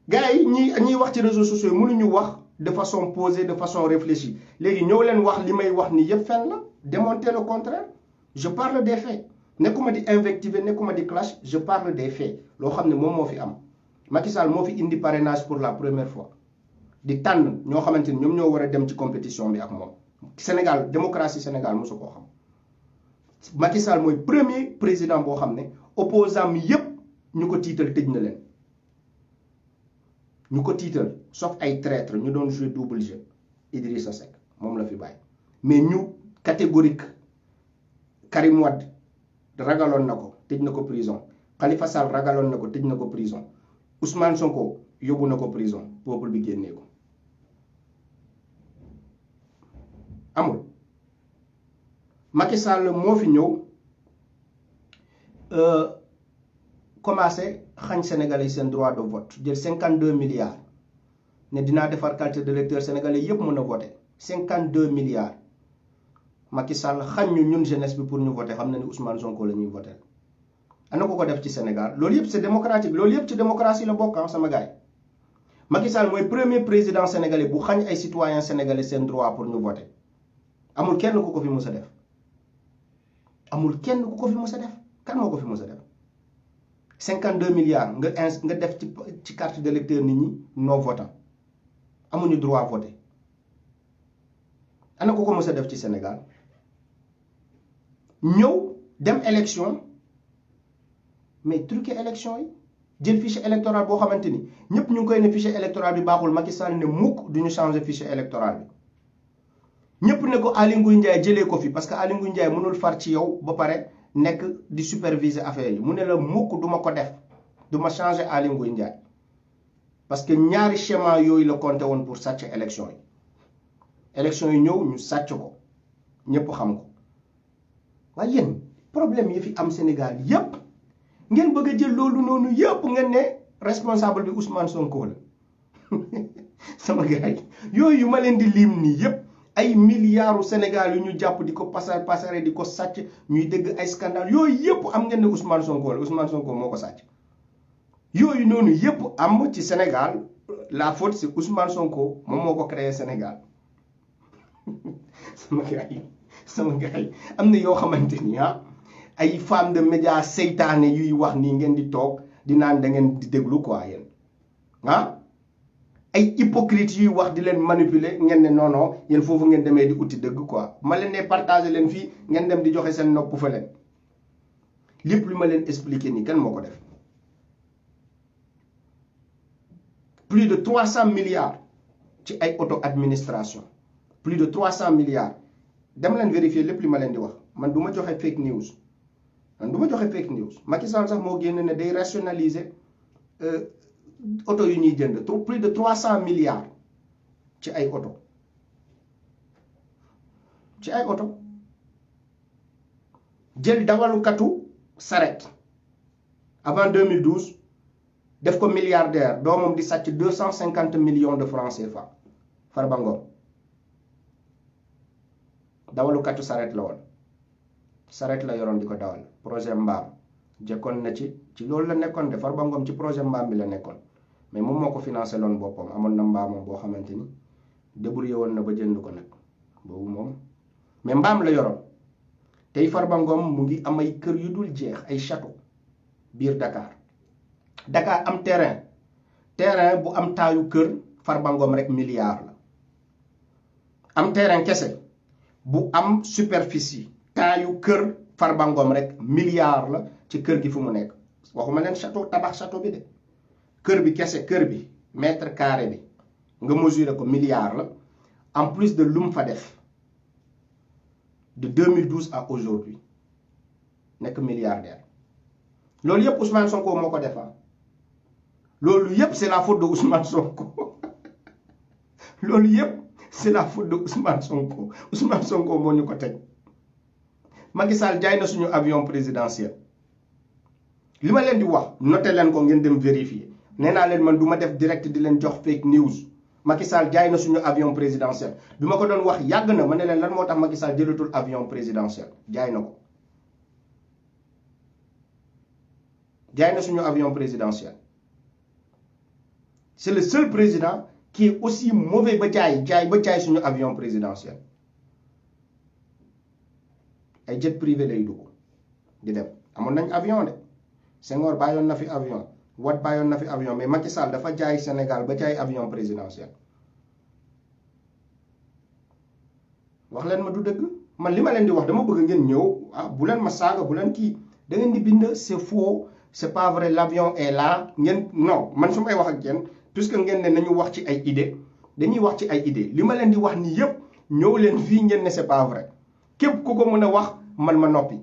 gars yi ñiy wax ci réseaux sociaux yi mënuñu wax de façon posée de façon réfléchie léegi ñëw leen wax li may wax ni yépp fenn la démontrer le contraire je parle des faits nekkuma di invectiver nekkuma di clash je parle des faits loo xam ne moom moo fi am Macky Sall moo fi indi parrainage pour la première fois di tànn ñoo xamante ni ñoom ñoo war a dem ci compétition bi ak moom Sénégal démocratie Sénégal mosu koo xam Macky Sall mooy premier président boo xam ne opposant mi yépp ñu ko tiital tëj na leen ñu ko tiital sauf ay traître ñu doon jouer double jeu Idrissa Seck moom la fi bàyyi mais ñu catégorique Karim Wade ragaloon na ko tëj na ko prison Khalifa Sall ragaloon na ko tëj na ko prison Ousmane Sonko yóbbu na ko prison peuple bi génnee ko amul Macky Sall moo fi ñëw commencé xañ Sénégalais seen droit de vote jël 52 milliards ne dinaa defar carte d'électeur sénégalais yépp mën a voter 52 milliards Macky Sall xañ ñu ñun jeunesse bi pour ñu voter xam na ni Ousmane Sonko la ñuy voter ana ko def ci Sénégal loolu yépp c'est démocratique loolu yépp ci démocratie la bokk sama gars yi Macky Sall mooy premier président sénégalais bu xañ ay citoyens sénégalais seen droit pour ñu voter amul kenn ku ko fi mës a def amul kenn ku ko fi mës a def kan moo ko fi mës a def 52 milliards nga def ci carte d'électeur nit ñi non votant amuñu droit voter ana ko mës a def ci Sénégal ñëw dem élection mais truqué élection yi jël fichier électoral boo xamante ni ñëpp ñu ngi koy ne fichier électoral bi baaxul Macky Sall ne mukk duñu changer fichier électoral bi ñëpp ne ko Aly Ngouille Ndiaye jëlee ko fi parce que Aly Ngouille Ndiaye mënul far ci yow ba pare nekk di superviser affaire yi mu ne la mukk duma ko def duma changer Aly Ngouille Ndiaye parce que ñaari schéma yooyu la compté woon pour sàcc élection yi ñëw ñu sàcc ko ñëpp xam ko waaye yéen problème yi fi am Sénégal yépp ngeen bëgg a jël loolu noonu yépp ngeen ne responsable bi Ousmane Sonko la sama gars yi yooyu yu ma leen di lim nii yépp ay milliards Sénégal yu ñu jàpp di ko pasare di ko sàcc ñuy dégg ay scandale yooyu yépp am ngeen ne Ousmane Sonko la Ousmane Sonko moo ko sàcc yooyu noonu yépp am ci Sénégal la faute c'est Ousmane Sonko moom moo ko créé Sénégal sama gars yi am na yoo xamante ni ay femmes de médias seytaane yuy wax nii ngeen di toog di naan da ngeen di déglu quoi yéen ay hypocrites yuy wax di leen manipuler ngeen ne non yéen foofu ngeen demee di uti dëgg quoi ma leen ne partager leen fii ngeen dem di joxe seen nopp fa leen lépp lu ma leen expliquer nii kan moo ko def plus de 300 milliards ci ay auto administration plus de 300 milliards dem leen vérifier lépp li ma leen di wax man du ma joxe fake news Macky Sall sax moo génn ne day rationaliser auto yu ñuy jënd plus de 300 milliards ci ay auto jël dawalukatu saret avant 2012 def ko milliardaire doomam di sàcc 250 millions de francs CFA Farba Ngom dawalukatu saret la woon saret la yoroon di ko dawal projet mbaam jekkoon na ci loolu la nekkoon de Farba Ngom ci projet mbaam bi la nekkoon mais moom moo ko financé loon boppam amoon na mbaamam boo xamante ni débrouillé woon na ba jënd ko nag boobu moom mais mbaam la yoroon tey Farba Ngom mu ngi am ay kër yu dul jeex ay château biir Dakar am terrain bu am taayu kër Farba Ngom rek milliard la am terrain kese bu am superficie taayu kër Farba Ngom rek milliard la ci kër gi fu mu nekk waxuma leen tabax château bi de kër bi kese kër bi mètre carré bi nga mesurer ko milliard la en plus de lu mu fa def de 2012 à aujourd'hui nekk milliardaire loolu yëpp Ousmane Sonko moo ko defar loolu yëpp c'est la faute de Ousmane Sonko loolu yëpp c'est la faute de Ousmane Sonko moo ñu ko teg Macky Sall jaay na suñu avion présidentiel li ma leen di wax noté leen ko ngeen dem vérifier nee naa leen man du ma def direct di leen jox fake news Macky Sall jaay na suñu avion présidentiel bi ma ko doon wax yàgg na ma ne leen lan moo tax Macky Sall jëlatul avion présidentiel jaay na ko jaay na suñu avion présidentiel c'est le seul président qui est aussi mauvais ba jaay suñu avion présidentiel ay jet privé lay dugg di dem amoon nañ avion de Senghor bàyyoon na fi avion Wade bàyyoon na fi avion mais Macky Sall dafa jaay Sénégal ba jaay avion présidentiel wax leen ma du dëgg man li ma leen di wax dama bëgg ngeen ñëw bu leen ma saaga bu leen kii da ngeen di bind c'est faux c'est pas vrai l'avion est là ngeen non man su may wax ak yéen puisque ngeen ne nañu wax ci ay idée dañuy wax ci ay idée li ma leen di wax nii yépp ñëw leen fii ngeen ne c'est pas vrai képp ku ko mën a wax man ma noppi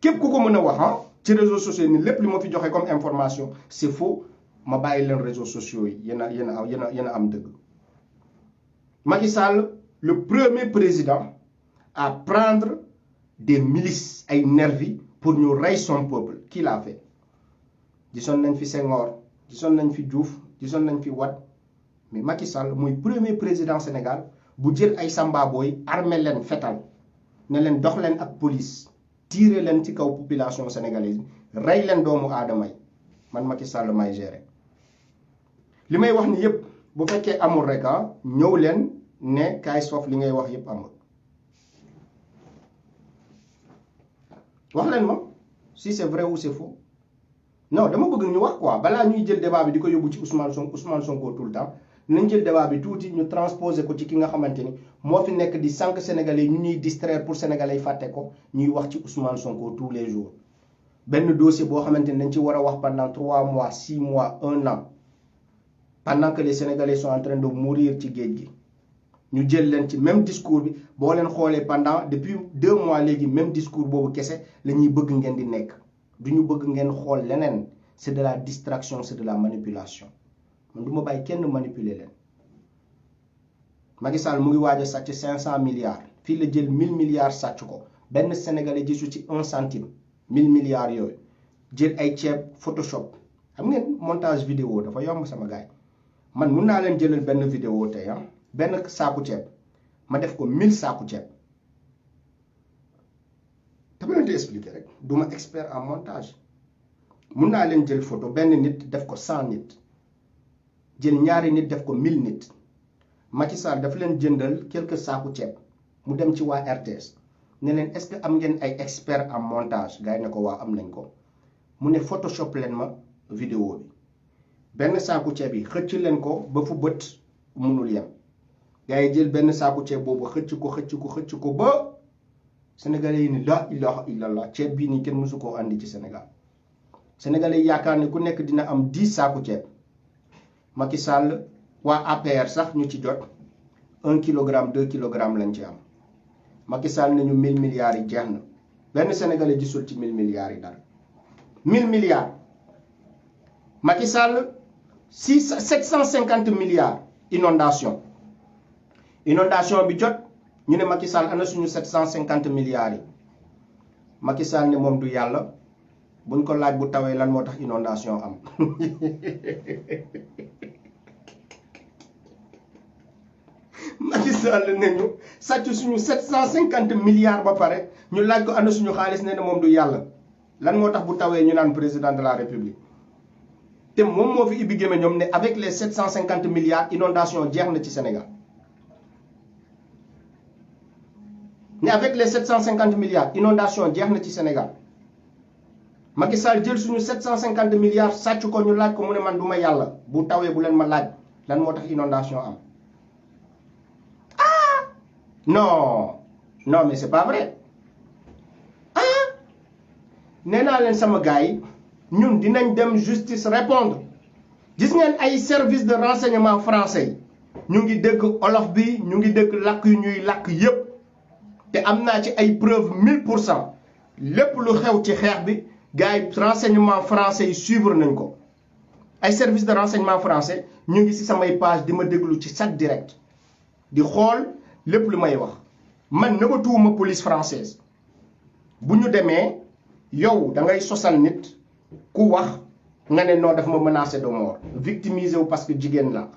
képp ku ko mën a wax ci réseaux sociaux ni lépp li ma fi joxe comme information c'est faux ma bàyyi leen réseaux sociaux yi yéen a am dëgg Macky Sall le premier président à prendre des milices ay nervis pour ñu rey son peuple qui l'a fait gisoon nañ fi Senghor gisoon nañ fi Diouf gisoon nañ fi Wade mais Macky Sall mooy premier président Sénégal bu jël ay samba boy armé leen fetal ne leen dox leen ak police tirer leen ci kaw population sénégalaise rey leen doomu aadama yi man Macky Sall may gérer li may wax ni yépp bu fekkee amul rek ñëw leen ne kaay soof li ngay wax yépp amul wax leen ma si c'est vrai ou c'est faux non dama bëgg ñu wax quoi balaa ñuy jël débat bi di ko yóbbu ci Ousmane Sonko tout le temps nañ jël débat bi tuuti ñu transposer ko ci ki nga xamante ni moo fi nekk di sànq sénégalais yi ñu ñuy distraire pour sénégalais yi fàtte ko ñuy wax ci Ousmane Sonko tous les jours benn dossier boo xamante ni dañ ci war a wax pendant 3 mois 6 mois 1 an pendant que les sénégalais sont en train de mourir ci géej gi ñu jël leen ci même discours bi boo leen xoolee pendant depuis 2 mois léegi même discours boobu kese la ñuy bëgg ngeen di nekk du ñu bëgg ngeen xool leneen c'est de la distraction c'est de la manipulation man du ma bàyyi kenn manipuler leen Macky Sall mu ngi waaj a sàcc 500 milliards fii la jël 1000 milliards sàcc ko benn sénégalais gisu ci 1 centime 1000 milliards yooyu jël ay ceeb photoshop xam ngeen montage vidéo dafa yomb sama gaay man mun naa leen jëlal benn vidéo tey benn saaku ceeb ma def ko 1000 saaku ceeb dama leen di expliquer rek du ma expert en montage mun naa leen jël photo benn nit def ko 100 nit jël ñaari nit def ko 1000 nit Macky Sall dafa leen jëndal quelques saaku ceeb mu dem ci waa RTS ne leen est-ce que am ngeen ay expert en montage gars yi ne ko waa am nañ ko mu ne photoshop leen ma vidéo bi benn saaku ceeb yi xëcc leen ko ba fu bët mënul yem gars yi jël benn saaku ceeb boobu xëcc ko ba sénégalais yi ni la ilaha illallah ceeb bii nii kenn mësu koo andi ci Sénégal sénégalais yi yaakaar ne ku nekk dina am 10 saaku ceeb Macky Sall waa APR sax ñu ci jot 1 kilogramme 2 kilogrammes lañ ci am Macky Sall nañu 1000 milliards yi jeex na benn sénégalais gisul ci 1000 milliards yi dara 1000 milliards Macky Sall 750 milliards inondation bi jot ñu ne Macky Sall ana suñu 750 milliards yi Macky Sall ne moom du yàlla buñ ko laaj bu tawee lan moo tax inondation am Macky Sall ne ñu sàcc suñu 750 milliards ba pare ñu laaj ko ana suñu xaalis ne moom du yàlla lan moo tax bu tawee ñu naan président de la république te moom moo fi ibbi gémé ñoom ne avec les 750 milliards inondation jeex na ci Sénégal ne avec les 750 milliards inondation jeex na ci Sénégal Macky Sall jël suñu 750 milliards sàcc ko ñu laaj ko mu ne man du ma yàlla bu tawee bu leen ma laaj lan moo tax inondation am non mais c'est pas vrai nee naa leen sama gars yi ñun dinañ dem justice répondre gis ngeen ay service de renseignement français yi ñu ngi dégg olof bi ñu ngi dégg làkk yu ñuy làkk yépp te am naa ci ay preuve 1000% lépp lu xew ci xeex bi gars yi renseignement français yi suivre nañ ko ay service de renseignement français ñu ngi ci samay page di ma déglu ci chaque direct di xool lépp lu may wax man nëbatuwuma police française bu ñu demee yow da ngay sosal nit ku wax nga ne non daf ma menacé de mort victimisé wu parce que jigéen la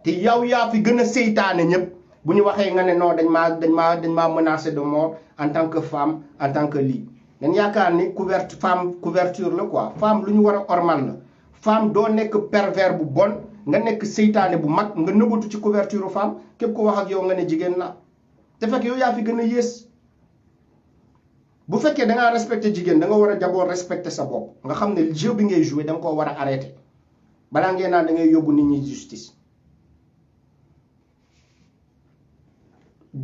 te yow yaa fi gën a seytaane ñëpp bu ñu waxee nga ne non dañ maa menacé de mort en tant que femme en tant que lii dañ yaakaar ni couverture la quoi femme lu ñu war a ormal la femme doo nekk pervers bu bon nga nekk seytaane bu mag nga nëbbatu ci couverture femme képp ko wax ak yow nga ne jigéen la te fekk yow yaa fi gën a yées bu fekkee da ngaa respecté jigéen da nga war a d'abord respecté sa bopp nga xam ne jeu bi ngay joué da nga koo war a arrêté balaa ngeen naan da ngay yóbbu nit ñi justice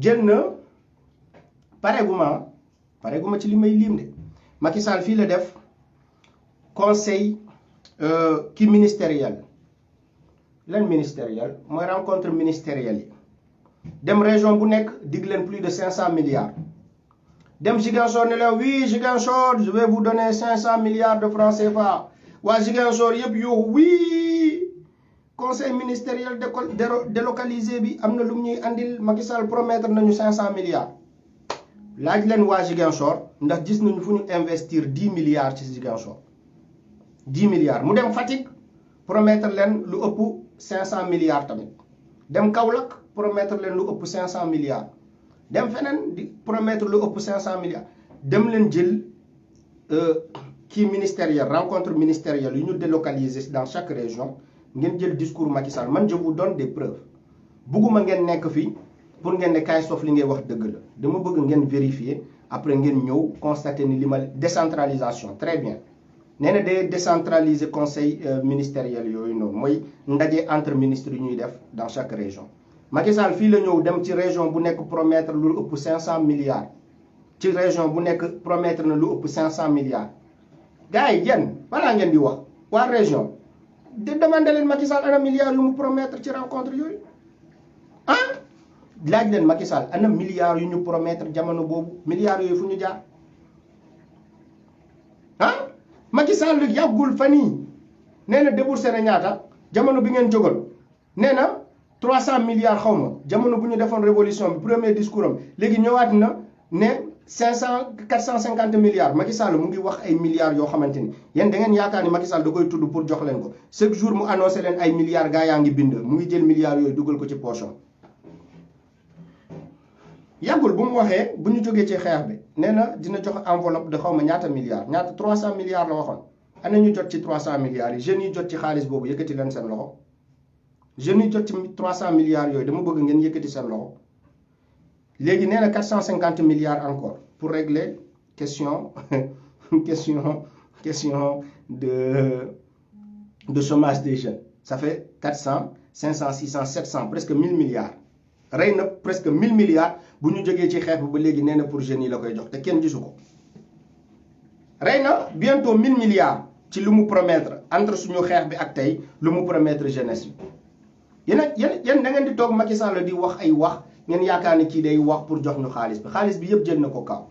jël na pareeguma ci li may lim de Macky Sall fii la def conseil ki ministériel lan ministériel mooy rencontre ministérielle yi dem région bu nekk dig leen plus de 500 milliards dem Ziguinchor ne la oui Ziguinchor je vais vous donner 500 milliards de francs CFA waa Ziguinchor yëpp yoo oui conseil ministériel délocalisé bi am na lu ñuy andil Macky Sall promettre nañu 500 milliards laaj leen waa Ziguinchor ndax gis nañu fu ñu investir 10 milliards ci Ziguinchor 10 milliards mu dem Fatick promettre leen lu ëpp 500 milliards tamit dem Kaolack promettre leen lu ëpp 500 milliards dem feneen di promettre lu ëpp 500 milliards dem leen jël kii ministériel rencontre ministérielle yu ñu délocaliser dans chaque région ngeen jël discours Macky Sall man je vous donne des preuves bugguma ngeen nekk fii pour ngeen ne kaay sof li ngay wax dëgg la dama bëgg ngeen vérifier après ngeen ñëw constater ni li ma décentralisation très bien nee na day décentraliser conseil ministériel yooyu noonu mooy ndaje entre ministres yu ñuy def dans chaque région Macky Sall fii la ñëw dem ci région bu nekk promettre lu ëpp 500 milliards ci région bu nekk promettre na lu ëpp 500 milliards gars yi yéen balaa ngeen di wax waa région de demandé leen Macky Sall ana milliards yu mu promettre ci rencontre yooyu ah laaj leen Macky Sall ana milliards yu ñu promettre jamono boobu milliards yooyu fu ñu jaar ah Macky Sall yàggul fan yii nee na déboursé na ñaata jamono bi ngeen jógoon nee na 300 milliards xaw ma jamono bu ñu defoon révolution bi premier discours am léegi ñëwaat na ne 450 milliards Macky Sall mu ngi wax ay milliards yoo xamante ni yéen da ngeen yaakaar ni Macky Sall da koy tudd pour jox leen ko chaque jour mu annoncé leen ay milliards gaa yaa ngi bind mu ngi jël milliards yooyu dugal ko ci poche yàggul bu mu waxee bu ñu jógee ci xeex bi nee na dina jox enveloppe de xaw ma ñaata milliards ñaata 300 milliards la waxoon ana ñu jot ci 300 milliards yi jeunes yi jot ci xaalis boobu yëkkati leen seen loxo jeunes yi jot ci 300 milliards yooyu dama bëgg ngeen yëkkati seen loxo léegi nee na 450 milliards encore pour régler question de chômage des jeunes ça fait 400 500 600 700 presque 1000 milliards rey na presque 1000 milliards bu ñu jógee ci xeex bi ba léegi nee na pour jeunes yi la koy jox te kenn gisu ko rey na bientôt 1000 milliards ci lu mu promettre entre suñu xeex bi ak tey lu mu promettre jeunesse bi yéen da ngeen di toog Macky Sall di wax ay wax ngeen yaakaar ne kii day wax pour jox ñu xaalis bi yëpp jël na ko kaw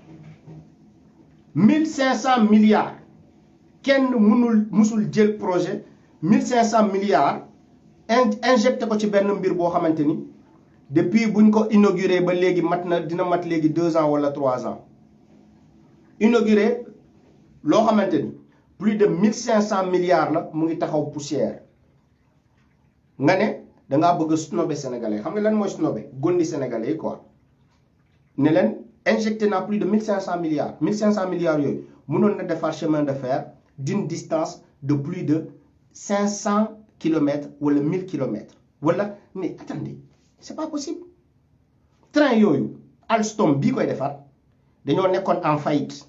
1500 milliards kenn musul jël projet 1500 milliards injecté ko ci benn mbir boo xamante ni depuis buñ ko inauguré ba léegi dina mat léegi 2 ans wala 3 ans inauguré loo xamante ni plus de 1500 milliards la mu ngi taxaw poussière nga ne dangaa bëgg a snobé sénégalais xam nga lan mooy snobé gondi sénégalais yi quoi ne leen injecté naa plus de 1500 milliards 1500 milliards yooyu mënoon na defar chemin de fer d'une distance de plus de 500 kilomètres wala 1000 kilomètres wala mais attendez c'est pas possible train yooyu Alstom bii koy defar dañoo nekkoon en faillite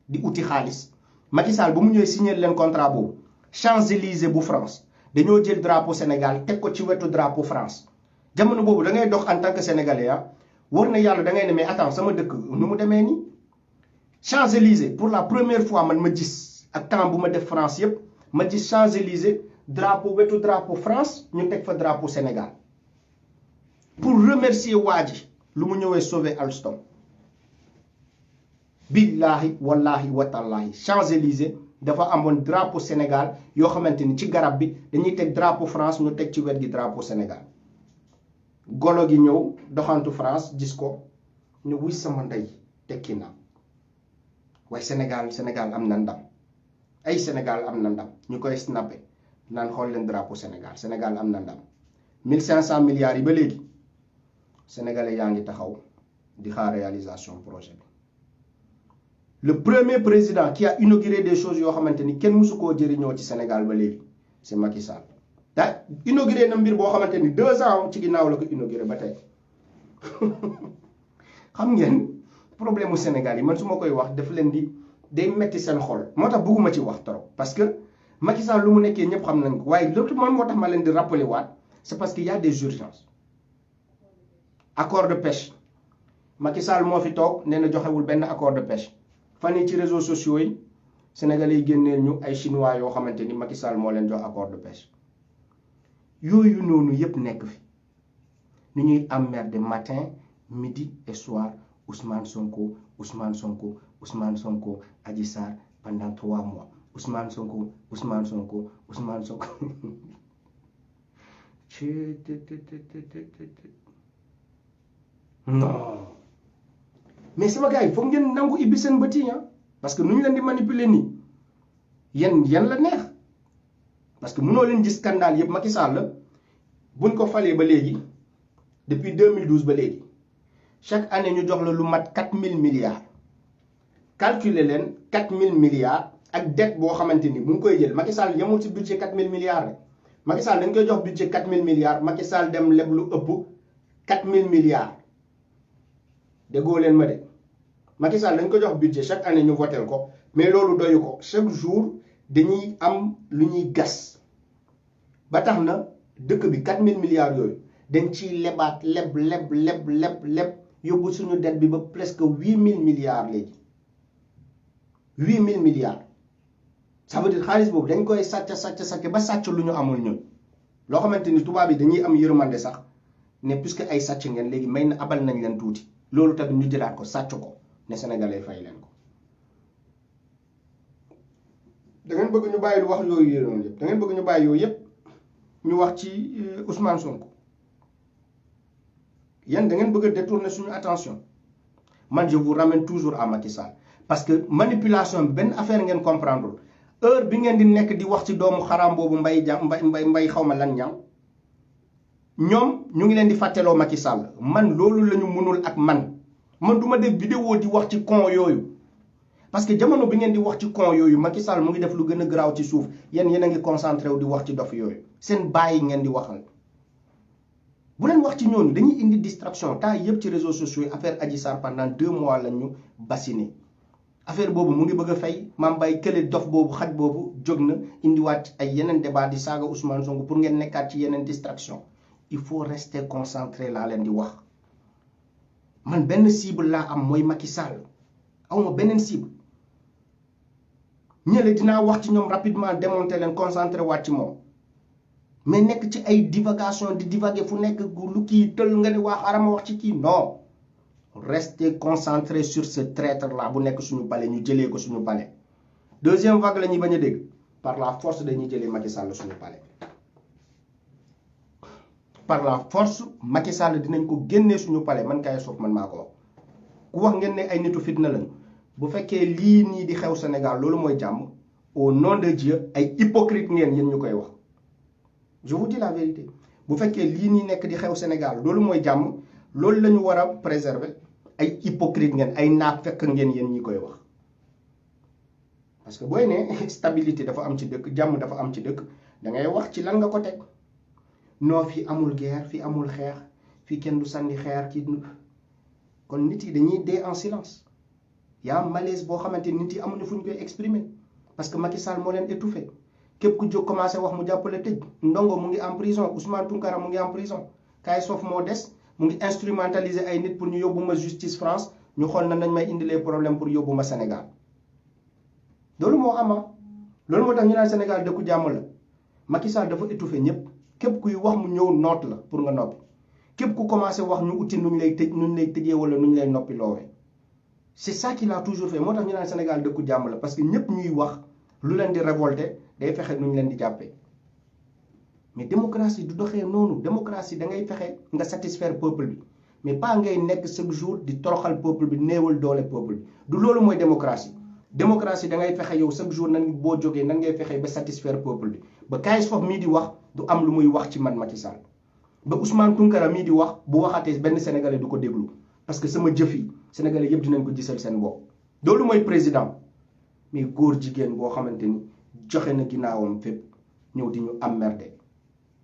di uti xaalis Macky Sall ba mu ñëwee signer leen contrat boobu Champs-Élysées bu France dañoo jël drapeau Sénégal teg ko ci wetu drapeau France jamono boobu da ngay dox en tant que sénégalais ah war na yàlla da ngay ne mais attends sama dëkk nu mu demee nii Champs-Élysées pour la première fois man ma gis ak temps bu ma def France yépp ma gis Champs-Élysées drapeau wetu drapeau France ñu teg fa drapeau Sénégal pour remercier waa ji lu mu ñëwee sauver Alstom billahi wallahi watallahi Champs-Élysées dafa amoon drapeau Sénégal yoo xamante ni ci garab bi dañuy teg drapeau France ñu teg ci wet gi drapeau Sénégal golo gi ñëw doxantu France gis ko ne wuy sama ndey tekki na waaye Sénégal am na ndam ay Sénégal am na ndam ñu koy snappé naan xool leen drapeau Sénégal am na ndam 1500 milliards yi ba léegi sénégalais yaa ngi taxaw di xaar réalisation projet bi le premier président qui a inauguré des choses yoo xamante ni kenn mësu koo jëriñoo ci Sénégal ba léegi c'est Macky Sall da inauguré na mbir boo xamante ni 2 ans ci ginnaaw la ko inauguré ba tey xam ngeen problème mu Sénégal yi man su ma koy wax daf leen di day metti seen xol moo tax bëgguma ci wax trop parce que Macky Sall lu mu nekkee ñëpp xam nañ ko waaye loolu man moo tax ma leen di rappeler waat c'est parce qu'il y a des urgences accord de pêche Macky Sall moo fi toog nee na joxewul benn accord de pêche fan yi ci réseaux sociaux yi sénégalais yi génneel ñu ay chinois yoo xamante ni Macky Sall moo leen jox accord de pêche yooyu noonu yépp nekk fi ni ñuy emmerder matin midi et soir Ousmane Sonko Adji Sarr pendant 3 mois Ousmane Sonko non mais sama gars yi foog ngeen nangu ibbi seen bët yi parce que nu ñu leen di manipuler nii yéen la neex parce que mënoo leen gis scandale yëpp Macky Sall la buñ ko falee ba léegi depuis 2012 ba léegi chaque année ñu jox la lu mat 4000 milliards calculer leen 4000 milliards ak dette boo xamante ni mu ngi koy jël Macky Sall yemul ci budget 4000 milliards rek Macky Sall dañ koy jox budget 4000 milliards Macky Sall dem leb lu ëpp 4000 milliards déggoo leen ma de Macky Sall dañ ko jox budget chaque année ñu votel ko mais loolu doyu ko chaque jour dañuy am lu ñuy gas ba tax na dëkk bi 4000 milliards yooyu dañ ciy lebaat leb yóbbu suñu dette bi ba presque 8000 milliards léegi 8000 milliards ça veut dire xaalis boobu dañ koy sàcc ba sàcc lu ñu amul ñun loo xamante ni tubaab yi dañuy am yërmande sax ne puisque ay sàcc ngeen léegi may na abal nañ leen tuuti loolu tamit ñu jëlaat ko sàcc ko ne sénégalais fay leen ko. da ngeen bëgg ñu bàyyi lu wax yooyu yëpp da ngeen bëgg ñu bàyyi yooyu yëpp ñu wax ci Ousmane Sonko yéen da ngeen bëgg a détourner suñu attention man je vous ramène toujours à Macky Sall parce que manipulation bi benn affaire ngeen comprendre heure bi ngeen di nekk di wax ci doomu xaraam boobu mbay xaw ma lan ñaaw ñoom ñu ngi leen di fàtteloo Macky Sall man loolu la ñu mënul ak man du ma def vidéo di wax ci con yooyu parce que jamono bi ngeen di wax ci con yooyu Macky Sall mu ngi def lu gën a garaaw ci suuf yéen a ngi concentré wu di wax ci dof yooyu seen bàyyi ngeen di waxal bu leen wax ci ñooñu dañuy indi distraction temps yëpp ci réseaux sociaux yi affaire Adji Sarr pendant 2 mois la ñu bassiné affaire boobu mu ngi bëgg a fay Mame Mbaye kële dof boobu xaj boobu jóg na indiwaat ay yeneen débat di saaga Ousmane Sonko pour ngeen nekkaat ci yeneen distraction il faut rester concentré laa leen di wax man benn cible laa am mooy Macky Sall awma beneen cible ñële dinaa wax ci ñoom rapidement démonter leen concentré waat ci moom mais nekk ci ay divagation di divaguer fu nekk lu kii tël nga ni wax arama wax ci kii non restez concentré sur ce traître là bu nekk suñu palais ñu jëlee ko suñu palais deuxième vague la ñuy bañ a dégg par la force dañuy jëlee Macky Sall suñu palais par la force Macky Sall dinañ ko génnee suñu palais man kay sof man maa ko wax ku wax ngeen ne ay nitu fitna lañu bu fekkee lii nii di xew Sénégal loolu mooy jàmm au nom de Dieu ay hypocrite ngeen yéen ñu koy wax je vous dis la vérité bu fekkee lii nii nekk di xew Sénégal loolu mooy jàmm loolu la ñu war a préserver ay hypocrite ngeen ay naaf fekk ngeen yéen ñi koy wax parce que booy ne stabilité dafa am ci dëkk jàmm dafa am ci dëkk da ngay wax ci lan nga ko teg non fii amul guerre fii amul xeex fii kenn du sànni xeer kii kon nit yi dañuy dee en silence yaa malaise boo xamante nit yi amuñu fu ñu koy exprimer parce que Macky Sall moo leen étouffé képp ku jóg commencé wax mu jàppale tëj Ndongo mu ngi en prison Ousmane Tounkara mu ngi en prison Kay Sof moo des mu ngi instrumentaliser ay nit pour ñu yóbbu ma justice France ñu xool na nañ may indilee problème pour yóbbu ma Sénégal loolu moo ama loolu moo tax ñu naan Sénégal dëkku jàmm la Macky Sall dafa étouffé ñëpp képp kuy wax mu ñëw noot la pour nga noppi képp ku commencé wax ñu uti nu ñu lay tëjee wala nu ñu lay noppi loowee c'est ça qu'il a toujours fait moo tax ñu naan Sénégal dëkku jàmm la parce que ñëpp ñuy wax lu leen di révolter day fexe nu ñu leen di jàppee mais démocratie du doxee noonu démocratie da ngay fexe nga satisfaire peuple bi mais pas ngay nekk chaque jour di toroxal peuple bi néewal doole peuple bi du loolu mooy démocratie démocratie da ngay fexe yow chaque jour nan boo jógee nan ngay fexe ba satisfaire peuple bi ba Kay Sof mii di wax du am lu muy wax ci man Macky Sall ba Ousmane Tounkara mii di wax bu waxatee benn sénégalais du ko déglu parce que sama jëf yi sénégalais yëpp dinañ ko gisal seen bopp loolu mooy président mais góor jigéen boo xamante ni joxe na ginnaawam fépp ñëw di ñu emmerder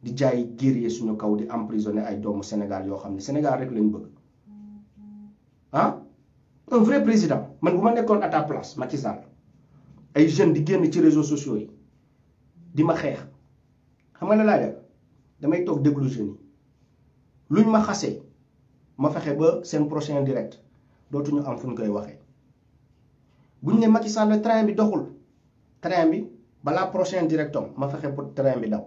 di jaay guerrier suñu kaw di emprisonner ay doomu Sénégal yoo xam ne Sénégal rek lañ bëgg ah un vrai président man bu ma nekkoon à ta place Macky Sall ay jeunes di génn ci réseaux sociaux yi di ma xeex xam nga la laa def damay toog déglu jeunes yi luñ ma xasee ma fexe ba seen prochain direct dootuñu am fu ñu koy waxee buñ ne Macky Sall train bi doxul train bi balaa prochain directom ma fexe pour train bi daw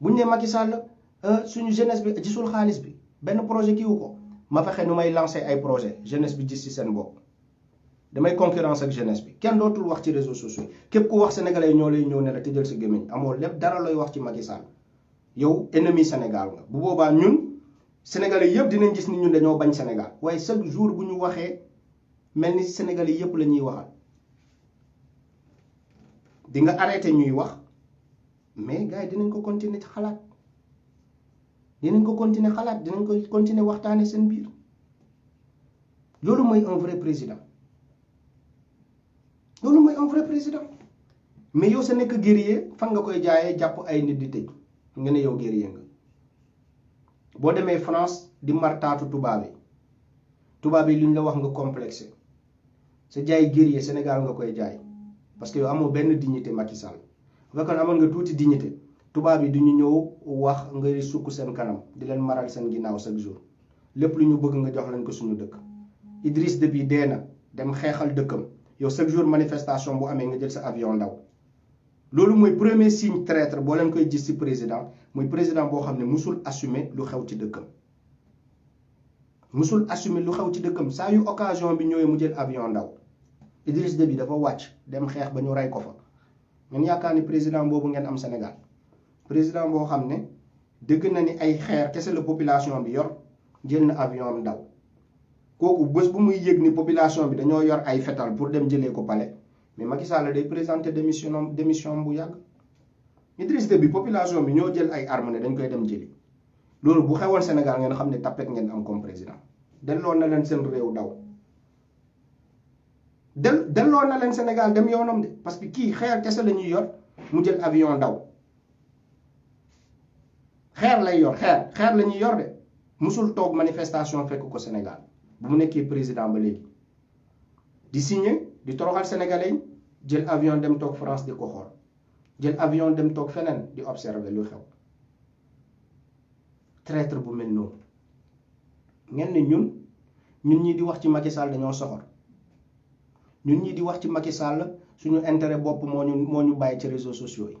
buñ ne Macky Sall suñu jeunesse bi gisul xaalis bi benn projet kiiwu ko ma fexe nu may lancer ay projet jeunesse bi gis ci seen bopp damay concurrence ak jeunesse bi kenn dootul wax ci réseaux sociaux képp ku wax sénégalais ñoo lay ñëw ne la tëjal sa gémmiñ amoo lépp dara looy wax ci Macky Sall yow ennemi Sénégal nga bu boobaa ñun sénégalais yëpp dinañ gis ni ñun dañoo bañ Sénégal waaye chaque jour bu ñu waxee mel ni sénégalais yëpp la ñuy waxal di nga arrêté ñuy wax mais gars yi dinañ ko continuer ci xalaat dinañ ko continuer xalaat dinañ ko continuer waxtaane seen biir loolu mooy un vrai président loolu mooy un vrai président mais yow sa nekk guerrier fan nga koy jaayee jàpp ay nit di tëj nga ne yow guerrier nga boo demee France di martaatu tubaab yi lu ñu la wax nga complexé sa jaay guerrier Sénégal nga koy jaay parce que yow amoo benn dignité Macky Sall bu fekkoon amoon nga tuuti dignité tubaab yi du ñu ñëw wax ngay sukk seen kanam di leen maral seen ginnaaw chaque jour lépp lu ñu bëgg nga jox leen ko suñu dëkk Idriss Déby dee na dem xeexal dëkkam yow chaque jour manifestation bu amee nga jël sa avion ndaw loolu mooy premier signe traître boo leen koy gis ci président mooy président boo xam ne musul assumer lu xew ci dëkkam musul assumer lu xew ci dëkkam saa yu occasion bi ñëwee mu jël avion ndaw Idriss Déby dafa wàcc dem xeex ba ñu rey ko fa ngeen yaakaar ni président boobu ngeen am Sénégal président boo xam ne dëgg na ni ay xeer kese la population bi yor jël na avion am ndaw kooku bés bu muy yëg ni population bi dañoo yor ay fetal pour dem jëlee ko palais mais Macky Sall day présenter démission bu yàgg Idriss Déby population bi ñoo jël ay armes ne dañ koy dem jëli loolu bu xewoon Sénégal ngeen xam ne tapet ngeen am comme président delloo na leen seen réew daw delloo na leen Sénégal dem yoonam de parce que kii xeer kese la ñuy yor mu jël avion daw xeer lay yor xeer la ñuy yor de musul toog manifestation fekk ko Sénégal bu mu nekkee président ba léegi di signé di toroxal sénégalais yi jël avion dem toog France di ko xool jël avion dem toog feneen di observer lu xew traître bu mel noonu ngeen ne ñun ñii di wax ci Macky Sall dañoo soxor ñun ñii di wax ci Macky Sall suñu intérêt bopp moo ñu bàyyi ci réseaux sociaux yi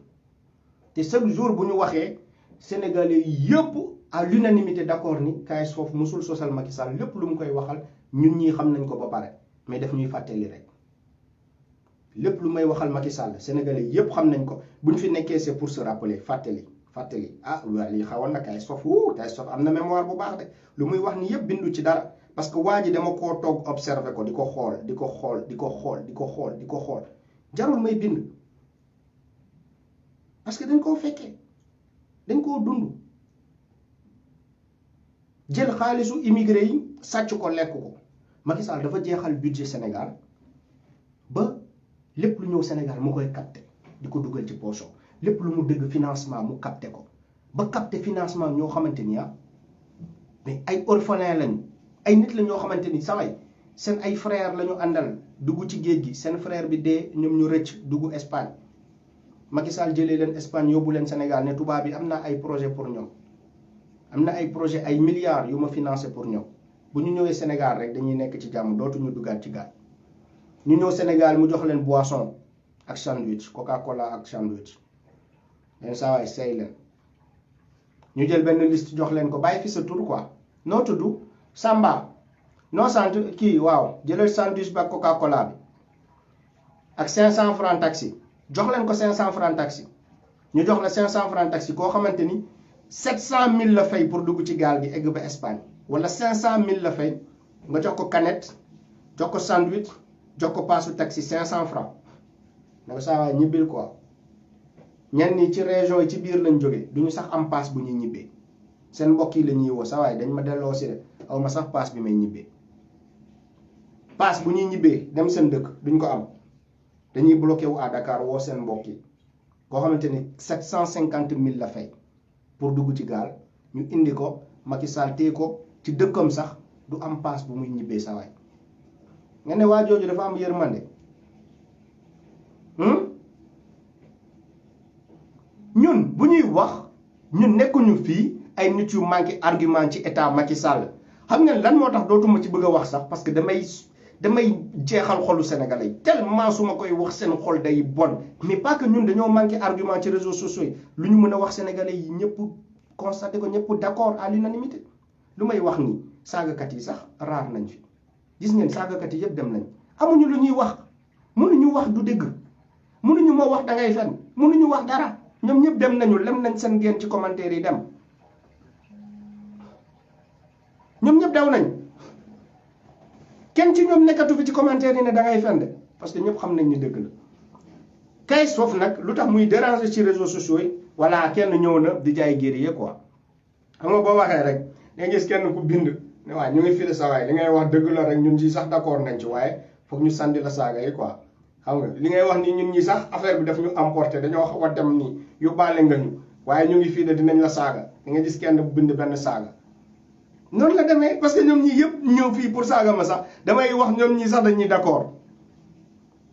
te chaque jour bu ñu waxee sénégalais yëpp à l'unanimité d'accord ni KS foofu musul sosal Macky Sall lépp lu mu koy waxal ñun ñii xam nañ ko ba pare mais daf ñuy fàttali rek lépp lu may waxal Macky Sall sénégalais yëpp xam nañ ko bu ñu fi nekkee c'est pour se rappeler fàttali ah waa lii xawoon na KS foofu am na mémoire bu baax de lu muy wax ni yëpp bindu ci dara parce que waa ji dama koo toog observer ko di ko xool jarul may bind parce que dañ koo fekkee dañ koo dund jël xaalisu immigré yi sàcc ko lekk ko Macky Sall dafa jeexal budget Sénégal ba lépp lu ñëw Sénégal mu koy capté di ko dugal ci poche lépp lu mu dëgg financement mu capté ko ba capté financement ñoo xamante ni mais ay orphelin lañu ay nit la ñoo xamante ni samay seen ay frère la ñu àndal dugg ci géej gi seen frère bi dee ñoom ñu rëcc dugg Espagne Macky Sall jëlee leen Espagne yóbbu leen Sénégal ne tubaab bi am na ay projet pour ñoom am na ay projet ay milliards yu ma financé pour ñoom bu ñu ñëwee Sénégal rek dañuy nekk ci jàmm dootuñu duggaat ci gaal ñu ñëw Sénégal mu jox leen boisson ak sandwich Coca-Cola ak sandwich leen saa waay seey leen ñu jël benn liste jox leen ko bàyyi fi sa tur quoi noo tudd Samba noo sant kii waaw jëlal sandwich ba Coca-Cola bi ak 500 francs taxi jox leen ko 500 francs taxi ñu jox la 500 francs taxi koo xamante ni 700 000 la fay pour dugg ci gaal gi egg ba Espagne wala 500 000 la fay nga jox ko canette jox ko sandwich jox ko paasu taxi 500 francs naka saa waay ñibbil quoi ñenn ñi ci région yi ci biir lañ jógee duñu sax am paas bu ñuy ñibbee seen mbokk yi la ñuy woo saa waay dañ ma delloo si de aw ma sax paas bi may ñibbee paas bu ñuy ñibbee dem seen dëkk duñ ko am dañuy bloqué wu à Dakar woo seen mbokk yi koo xamante ni 750 000 la fay pour dugg ci gaal ñu indi ko Macky Sall téye ko ci dëkkam sax du am paas bu muy ñibbee saa waay nga ne waa jooju dafa am yërmande ñun bu ñuy wax ñun nekkuñu fii ay nit yu manqué argument ci état Macky Sall xam ngeen lan moo tax dootuma ci bëgg a wax sax parce que damay jeexal xolu sénégalais tellement su ma koy wax seen xol day bon mais pas que ñun dañoo manqué argument ci réseaux sociaux yi lu ñu mën a wax sénégalais yi ñëpp constaté ko ñëpp d'accord à l'unanimité lu may wax nii saagakat yi sax raar nañ fi gis ngeen saagakat yi yëpp dem nañ amuñu lu ñuy wax mënuñu wax du dëgg mënuñu moo wax da ngay fen mënuñu wax dara ñoom ñëpp dem nañu lem nañ seen ngeen ci commentaire yi dem ñëpp daw nañ kenn ci ñoom nekkatu fi ci commentaire yi ne da ngay fende parce que ñëpp xam nañ ni dëgg la Kayz Fof nag lu tax muy déranger ci réseaux sociaux yi voilà kenn ñëw na di jaay guerrier quoi xam nga boo waxee rek da gis kenn ku bind ne waaye ñu ngi fii de sa waay li ngay wax dëgg la rek ñun ci sax d'accord nañ ci waaye foog ñu sànni la saaga yi quoi xam nga li ngay wax ni ñun ñi sax affaire bi daf ñu emporté dañoo xaw a dem nii yóbbaale nga ñu waaye ñu ngi fii de dinañ la saaga di nga gis kenn bind benn saaga noonu la demee parce que ñoom ñi yëpp ñëw fii pour saaga ma sax damay wax ñoom ñi sax dañuy d'accord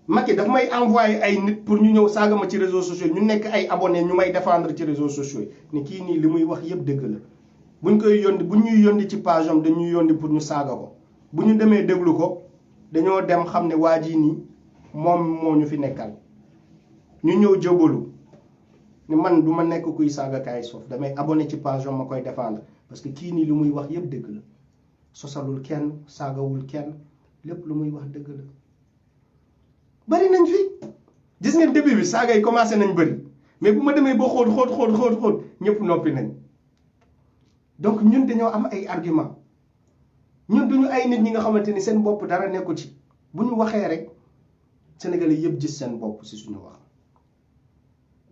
Macky daf may envoyé ay nit pour ñu ñëw saaga ma ci réseaux sociaux ñu nekk ay abonné ñu may défendre ci réseaux sociaux yi ni kii nii li muy wax yëpp dëgg la buñ koy yónni bu ñuy yónni ci page am dañuy yónni pour ñu saaga ko bu ñu demee déglu ko dañoo dem xam ne waa jii nii moom moo ñu fi nekkal ñu ñëw jëbalu ni man du ma nekk kuy saaga Kayz Fof damay abonné ci page am ma koy défendre parce que kii nii li muy wax yëpp dëgg la sosalul kenn saagawul kenn lépp lu muy wax dëgg la bari nañ fi gis ngeen début bi saaga yi commencé nañ bari mais bu ma demee ba xóot ñëpp noppi nañ donc ñun dañoo am ay argument ñun duñu ay nit ñi nga xamante ni seen bopp dara nekku ci bu ñu waxee rek Sénégalais yëpp gis seen bopp si suñu wax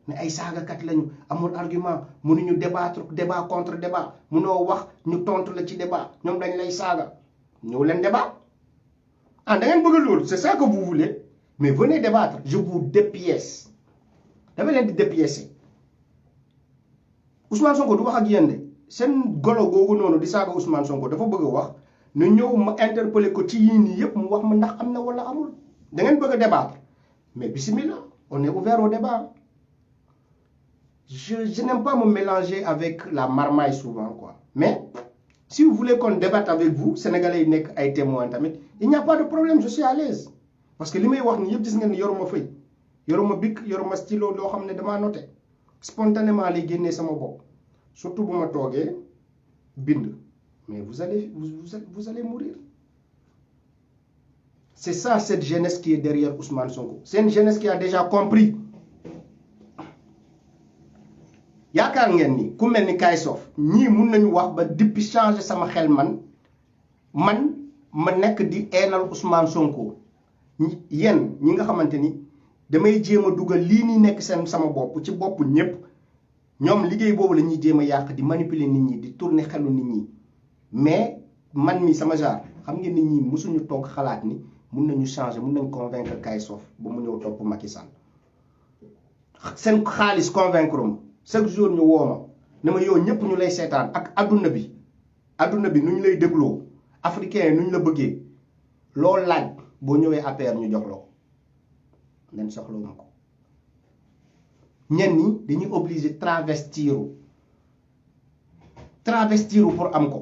mais ay saagakat lañu amul argument mënuñu débat contre débat mënoo wax ñu tontu la ci débat ñoom dañ lay saaga ñëw leen débat ah da ngeen bëgg loolu c'est ça que vous voulez mais venez débattre je vous dépièce dama leen di dépiécer Ousmane Sonko du wax ak yéen de seen golo googu noonu di saaga Ousmane Sonko dafa bëgg a wax nu ñëw ma interpeller ko ci yii nii yëpp mu wax ma ndax am na wala amul da ngeen bëgg a débattre mais bismillah on est ouvert au débat je n'aime pas me mélanger avec la marmaille souvent quoi mais si vous voulez qu'on débatte avec vous sénégalais yi nekk ay témoins tamit il n'y a pas de problème je suis à l'aise parce que li may wax ni yëpp gis ngeen ni yoruma feuille yoruma bic yoruma stylo loo xam ne damaa noté spontanément lay génnee sama bopp surtout bu ma toogee bind mais vous allez mourir c'est ça cette jeunesse qui est derrière Ousmane Sonko c'est une jeunesse qui a déjà compris yaakaar ngeen ni ku mel ni Kayz Fof ñii mun nañu wax ba depuis changer sama xel man ma nekk di eenal Ousmane Sonko yéen ñi nga xamante ni damay jéem a dugal lii nii nekk seen sama bopp ci bopp ñëpp ñoom liggéey boobu la ñuy jéem a yàq di manipuler nit ñi di tourner xelu nit ñi mais man mi sama genre xam ngeen nit ñi mosuñu toog xalaat ni mun nañu changer mun nañu convaincre Kayz Fof ba mu ñëw topp Macky Sall seen xaalis convaincre ma chaque jour ñu woo ma ne ma yow ñëpp ñu lay seetaan ak adduna bi nu ñu lay dégloo africain yi nu ñu la bëggee loo laaj boo ñëwee APR ñu jox la ko nen soxla ma ko ñenn ñi dañuy obligé travestiru pour am ko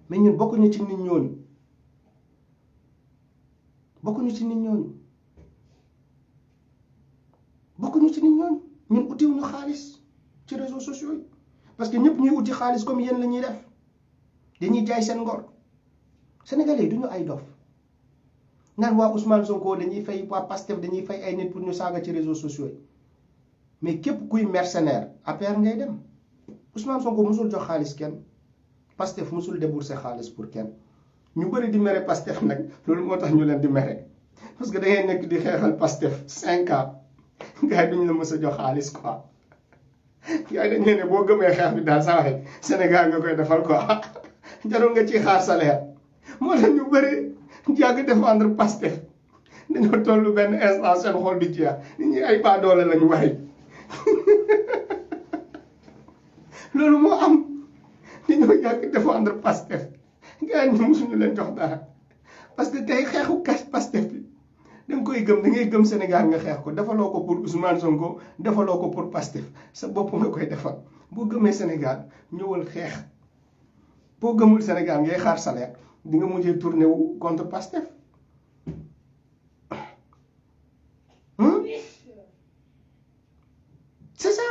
mais ñun bokkuñu ci nit ñooñu ñun utiwuñu xaalis ci réseaux sociaux yi parce que ñëpp ñuy uti xaalis comme yéen la ñuy def dañuy jaay seen ngor sénégalais yi duñu ay dof naan waa Ousmane Sonko dañuy fay waa Pastef dañuy fay ay nit pour ñu saaga ci réseaux sociaux yi mais képp kuy mercenaire APR ngay dem Ousmane Sonko musul jox xaalis kenn Pastef musul débourser xaalis pour kenn ñu bëri di mere Pastef nag loolu moo tax ñu leen di mere parce que da ngay nekk di xeexal Pastef 5 ans gars yi duñu la mës a jox xaalis quoi gars yi dañ ne boo gëmee xeex bi daal saa waxe Sénégal nga koy defal quoi jarul nga ci xaar salaire moo tax ñu bëri yàgg défendre Pastef dañoo toll benn instant seen xol bi jeex nit ñi ay baa doole lañu waay loolu moo am dañoo yàgg défendre Pastef gars yi mosuñu leen jox dara parce que tey xeexu Pastef bi da nga koy gëm da ngay gëm Sénégal nga xeex ko defaloo ko pour Ousmane Sonko defaloo ko pour Pastef sa bopp nga koy defal boo gëmee Sénégal ñëwal xeex boo gëmul Sénégal ngay xaar salaire di nga mujjee tourné wu contre Pastef c'est ça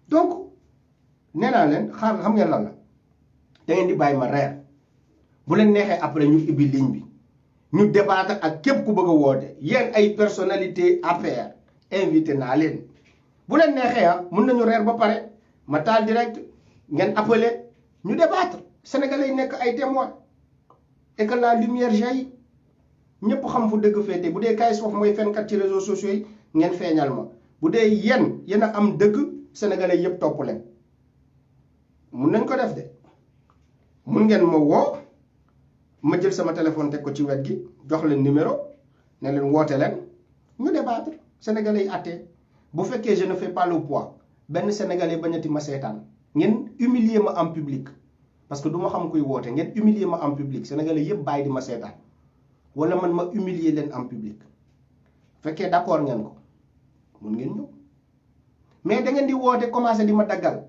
donc nee naa leen xaar xam ngeen lan la da ngeen di bàyyi ma reer bu leen neexee après ñu ibbi ligne bi ñu débattre ak képp ku bëgg a woote yéen ay personnalité APR invité naa leen bu leen neexee mun nañu reer ba pare ma taal direct ngeen appelé ñu débattre sénégalais yi nekk ay témoins et que la lumière jaillit ñëpp xam fu dëgg féete bu dee Kayz Fof mooy fenkat ci réseaux sociaux yi ngeen feeñal ma bu dee yéen a am dëgg sénégalais yëpp topp leen mun nañ ko def de mun ngeen ma woo ma jël sama téléphone teg ko ci wet gi jox leen numéro ne leen woote leen ñu débattre sénégalais yi àttee bu fekkee je ne fais pas le poids benn sénégalais bañati ma seetaan ngeen humilier ma en public parce que du ma xam kuy woote ngeen humilier ma en public sénégalais yëpp bàyyi di ma seetaan wala man ma humilier leen en public fekkee d'accord ngeen ko mun ngeen ñëw mais da ngeen di woote commencé di ma daggal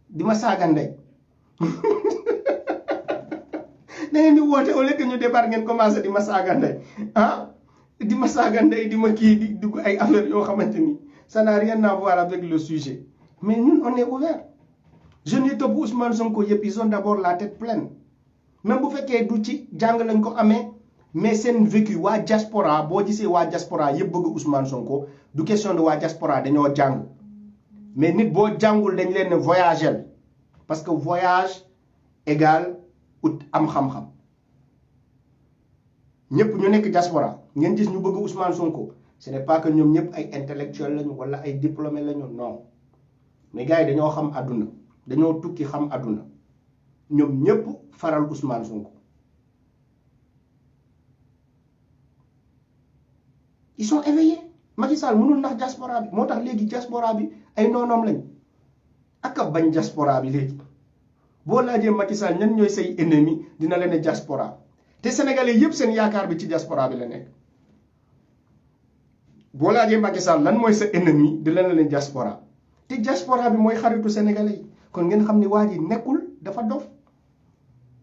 di ma saaga ndey da ngeen di woote au lieu que ñu débat ngeen commencé di ma saaga ndey ah di ma saaga ndey di ma kii di dugg ay affaires yoo xamante ni ça n'a rien à voir avec le sujet mais ñun on est ouvert jeunes yi topp Ousmane Sonko yëpp ils ont d'abord la tête pleine même bu fekkee du ci jàng lañ ko amee mais seen vécu waa diaspora boo gisee waa diaspora yëpp bëgg Ousmane Sonko du question de waa diaspora dañoo jàng mais nit boo jàngul dañ leen ne voyagel parce que voyage égal ut am xam-xam ñëpp ñu nekk diaspora ngeen gis ñu bëgg Ousmane Sonko ce n'est pas que ñoom ñëpp ay intellectuel lañu wala ay diplômé lañu non mais gars yi dañoo xam àdduna dañoo tukki xam àdduna ñoom ñëpp faral Ousmane Sonko ils sont éveillés Macky Sall mënul ndax diaspora bi moo tax léegi diaspora bi ay noonoom lañ ak a bañ diaspora bi léegi boo laajee Macky Sall ñan ñooy say ennemi dina leen ne diaspora te sénégalais yëpp seen yaakaar bi ci diaspora bi la nekk boo laajee Macky Sall lan mooy sa ennemi di leen leen diaspora te diaspora bi mooy xaritu sénégalais yi kon ngeen xam ne waa ji nekkul dafa dof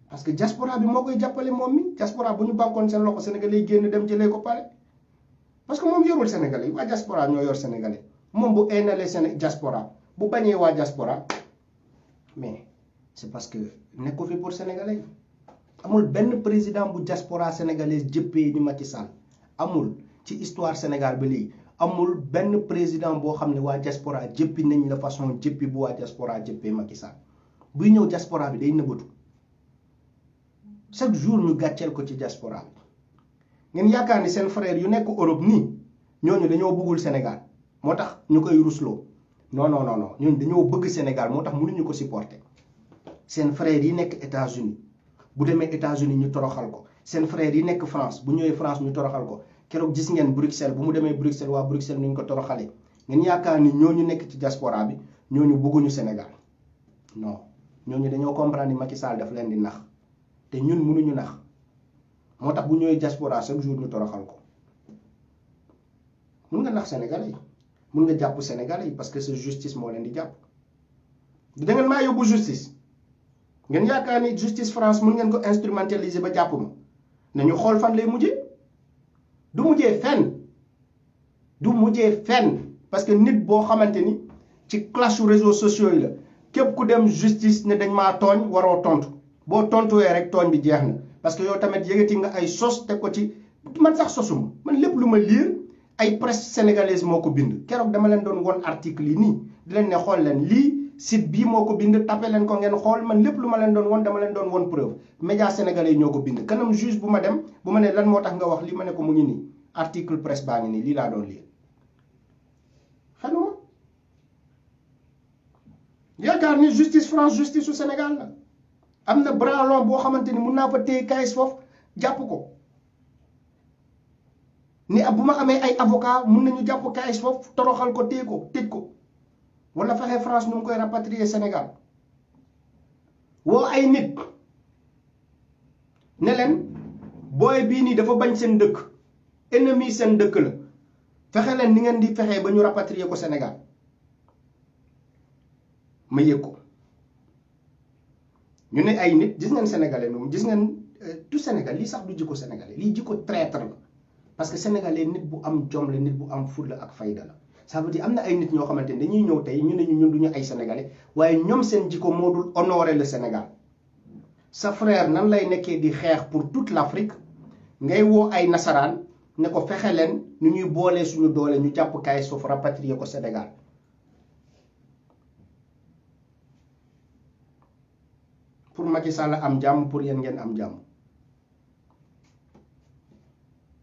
parce que diaspora bi moo koy jàppale moom mi diaspora bu ñu bankoon seen loxo sénégalais yi génn dem jëlee ko pare parce que moom yorul sénégalais yi waa diaspora ñoo yor sénégalais moom bu eenalee seen diaspora bu bañee waa diaspora mais c'est parce que nekku fi pour sénégalais yi amul benn président bu diaspora sénégalaise jëppee ni Macky Sall amul ci histoire Sénégal ba léegi amul benn président boo xam ne waa diaspora jëppi nañ la façon jëppi bu waa diaspora jëppee Macky Sall buy ñëw diaspora bi day nëbbatu chaque jour ñu gàcceel ko ci diaspora bi ngeen yaakaar ni seen frère yu nekk Europe nii ñooñu dañoo bëggul Sénégal moo tax ñu koy rusloo non non non non ñooñu dañoo bëgg Sénégal moo tax mënuñu ko supporter seen frère yi nekk États-Unis bu demee États-Unis ñu toroxal ko seen frère yi nekk France bu ñëwee France ñu toroxal ko keroog gis ngeen Bruxelles bu mu demee Bruxelles waa Bruxelles ñu ko toroxalee ngeen yaakaar ni ñooñu nekk ci diaspora bi ñooñu bëgguñu Sénégal non ñooñu dañoo comprendre ni Macky Sall daf leen di nax te ñun mënuñu nax moo tax bu ñëwee diaspora chaque jour ñu toroxal ko mun nga nax Sénégalais yi mun nga jàpp Sénégalais yi parce que sa justice moo leen di jàpp da ngeen maa yóbbu justice ngeen yaakaar ni justice France mun ngeen ko instrumentaliser ba jàpp ma nañu xool fan lay mujjee du mujjee fenn parce que nit boo xamante ni ci clash réseaux sociaux yi la képp ku dem justice ne dañ maa tooñ waroo tontu boo tontuwee rek tooñ bi jeex na parce que yow tamit yëgati nga ay sos teg ko ci man sax sosuma man lépp lu ma lire ay presse sénégalaise moo ko bind keroog dama leen doon won article yi nii di leen ne xool leen lii site bii moo ko bind tapé leen ko ngeen xool man lépp lu ma leen doon won dama leen doon won preuve médias sénégalais yi ñoo ko bind kanam juge bu ma dem bu ma ne lan moo tax nga wax lii ma ne ko mu ngi nii article presse baa ngi nii lii laa doon lire xanuma yaakaar ni justice France justice su Sénégal la am na bras long boo xamante ni mun naa fa téye Kayz Fof jàpp ko ni bu ma amee ay avocat mun nañu jàpp Kayz Fof toroxal ko téye ko tëj ko wala fexe France nu mu koy rapatrier Sénégal woo ay nit ne leen booy bii nii dafa bañ seen dëkk ennemi seen dëkk la fexe leen ni ngeen di fexee ba ñu rapatrier ko Sénégal ma yëg ko ñu ne ay nit gis ngeen sénégalais moom gis ngeen tout Sénégal lii sax du jikko sénégalais lii jikko traître la parce que sénégalais nit bu am jom la nit bu am fulla ak fayda la ça veut dire am na ay nit ñoo xamante ne dañuy ñëw tey ñu ne ñun duñu ay sénégalais waaye ñoom seen jikko moo dul honorer le Sénégal sa frère nan lay nekkee di xeex pour toute l'Afrique ngay woo ay nasaraan ne ko fexe leen nu ñuy boolee suñu doole ñu jàpp Kayz Fof rapatrier ko Sénégal pour Macky Sall am jàmm pour yéen ngeen am jàmm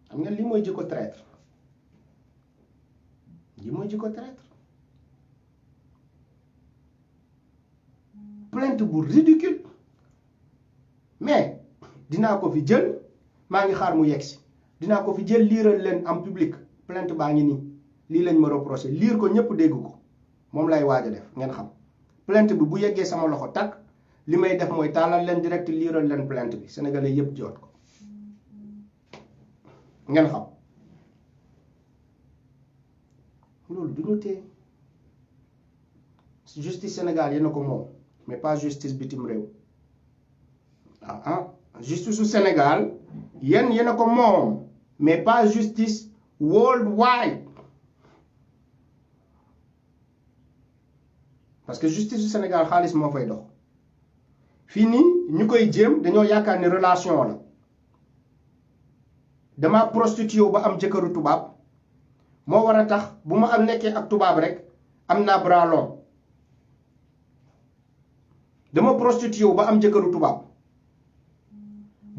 xam nga lii mooy jikko traître lii mooy jikko traître plainte bu ridicule mais dinaa ko fi jël maa ngi xaar mu yegsi dinaa ko fi jël liiral leen en public plainte baa ngi nii lii lañ ma reproché liir ko ñëpp dégg ko moom lay waaj a def ngeen xam plainte bi bu yeggee sama loxo takk li may def mooy taalal leen direct liiral leen plainte bi sénégalais yëpp jot ko ngeen xam loolu du ñu tee justice Sénégal yéen a ko moom mais pas justice bitim réew justice su Sénégal yéen a ko moom mais pas justice worldwide parce que justice su Sénégal xaalis moo fay dox fii nii ñu koy jéem dañoo yaakaar ne relation la dama prostitué wu ba am jëkkëru tubaab moo war a tax bu ma am nekkee ak tubaab rek am naa bras long dama prostitué wu ba am jëkkëru tubaab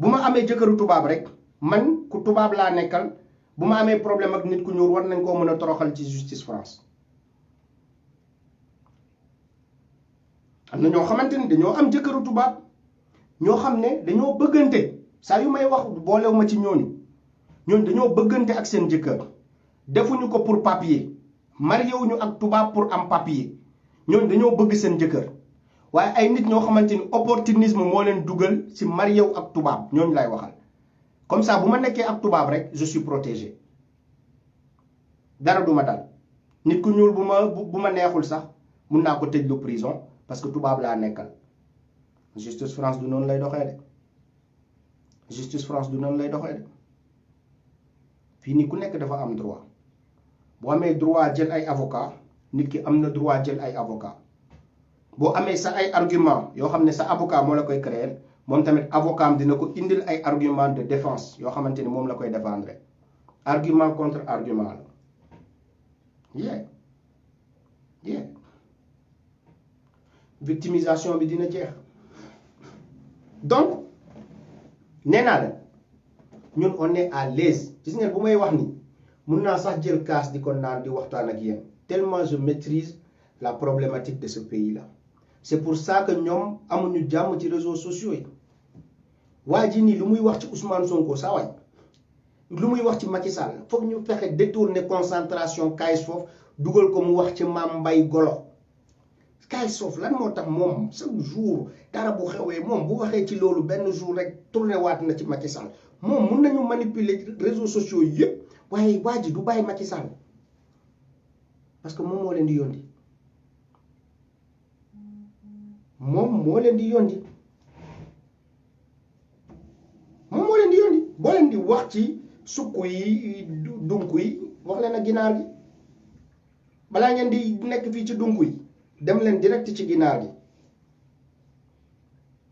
bu ma amee jëkkëru tubaab rek man ku tubaab laa nekkal bu ma amee problème ak nit ku ñuul war nañ koo mën a toroxal ci justice France am na ñoo xamante ni dañoo am jëkkëru tubaab ñoo xam ne dañoo bëggante saa yu may wax boolew ma ci ñooñu dañoo bëggante ak seen jëkkër defuñu ko pour papier marié wuñu ak tubaab pour am papier ñooñu dañoo bëgg seen jëkkër waaye ay nit ñoo xamante ni opportunisme moo leen dugal ci marié wu ak tubaab ñooñu lay waxal comme ça bu ma nekkee ak tubaab rek je suis protégé dara duma dal nit ku ñuul bu ma neexul sax mun naa ko tëj lu prison parce que tubaab laa nekkal justice France du noonu lay doxee de justice France du noonu lay doxee de fii nii ku nekk dafa am droit boo amee droit jël ay avocat nit ki am na droit jël ay avocat boo amee sa ay argument yoo xam ne sa avocat moo la koy créer moom tamit avocat am dina ko indil ay argument de défense yoo xamante ni moom la koy défendre argument contre argument la victimisation bi dina jeex donc nee naa la ñun on est à l'aise gis ngeen bu may wax ni mun naa sax jël kaas di ko naan di waxtaan ak yéen tellement je maîtrise la problématique de ce pays là c'est pour ça que ñoom amuñu jàmm ci réseaux sociaux yi waa ji nii lu muy wax ci Ousmane Sonko saa waay lu muy wax ci Macky Sall foog ñu fexe détourner concentration kaay foofu dugal ko mu wax ci Mame Mbaye Golo kaay soof lan moo tax moom chaque jour dara bu xewee moom bu waxee ci loolu benn jour rek tourné waat na ci Macky Sall moom mun nañu manipuler réseaux sociaux yëpp waaye waa ji du bàyyi Macky Sall parce que moom moo leen di yónni moom moo leen di yónni boo leen di wax ci sukk yi dunk yi wax leen ak ginaar gi balaa ngeen di nekk fii ci dunk yi dem leen direct ci ginaar gi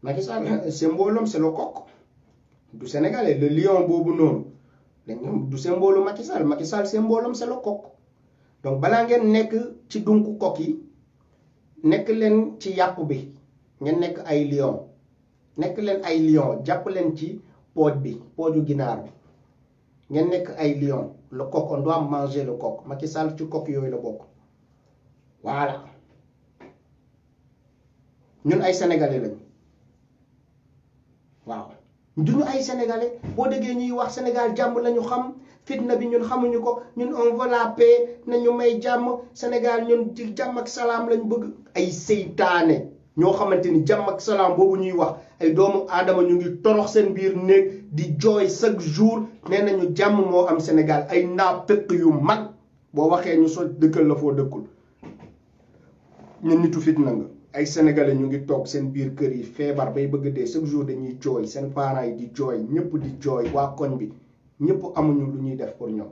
Macky Sall symbole c'est le coq du sénégalais le lion boobu noonu dañ du symbole Macky Sall symbole c'est le coq donc balaa ngeen nekk ci dunku coq yi nekk leen ci yàpp bi ngeen nekk ay lion jàpp leen ci pooj bi pooju ginaar bi ngeen nekk ay lion le coq on doit manger le coq Macky Sall ci coq yooyu la bokk voilà ñun ay sénégalais lañu waaw duñu ay sénégalais boo déggee ñuy wax Sénégal jàmm lañu xam fitna bi ñun xamuñu ko ñun on veut la paix nañu may jàmm Sénégal ñun ci jàmm ak salaam lañu bëgg ay seytaane ñoo xamante ni jàmm ak salaam boobu ñuy wax ay doomu aadama ñu ngi torox seen biir néeg di jooy chaque jour nee nañu jàmm moo am Sénégal ay naafeq yu mag boo waxee ñu so dëkkal la foo dëkkul ñun nitu fitna nga ay sénégalais ñu ngi toog seen biir kër yi feebar bay bëgg dee chaque jour dañuy jooy seen parents yi di jooy ñëpp di jooy waa koñ bi ñëpp amuñu lu ñuy def pour ñoom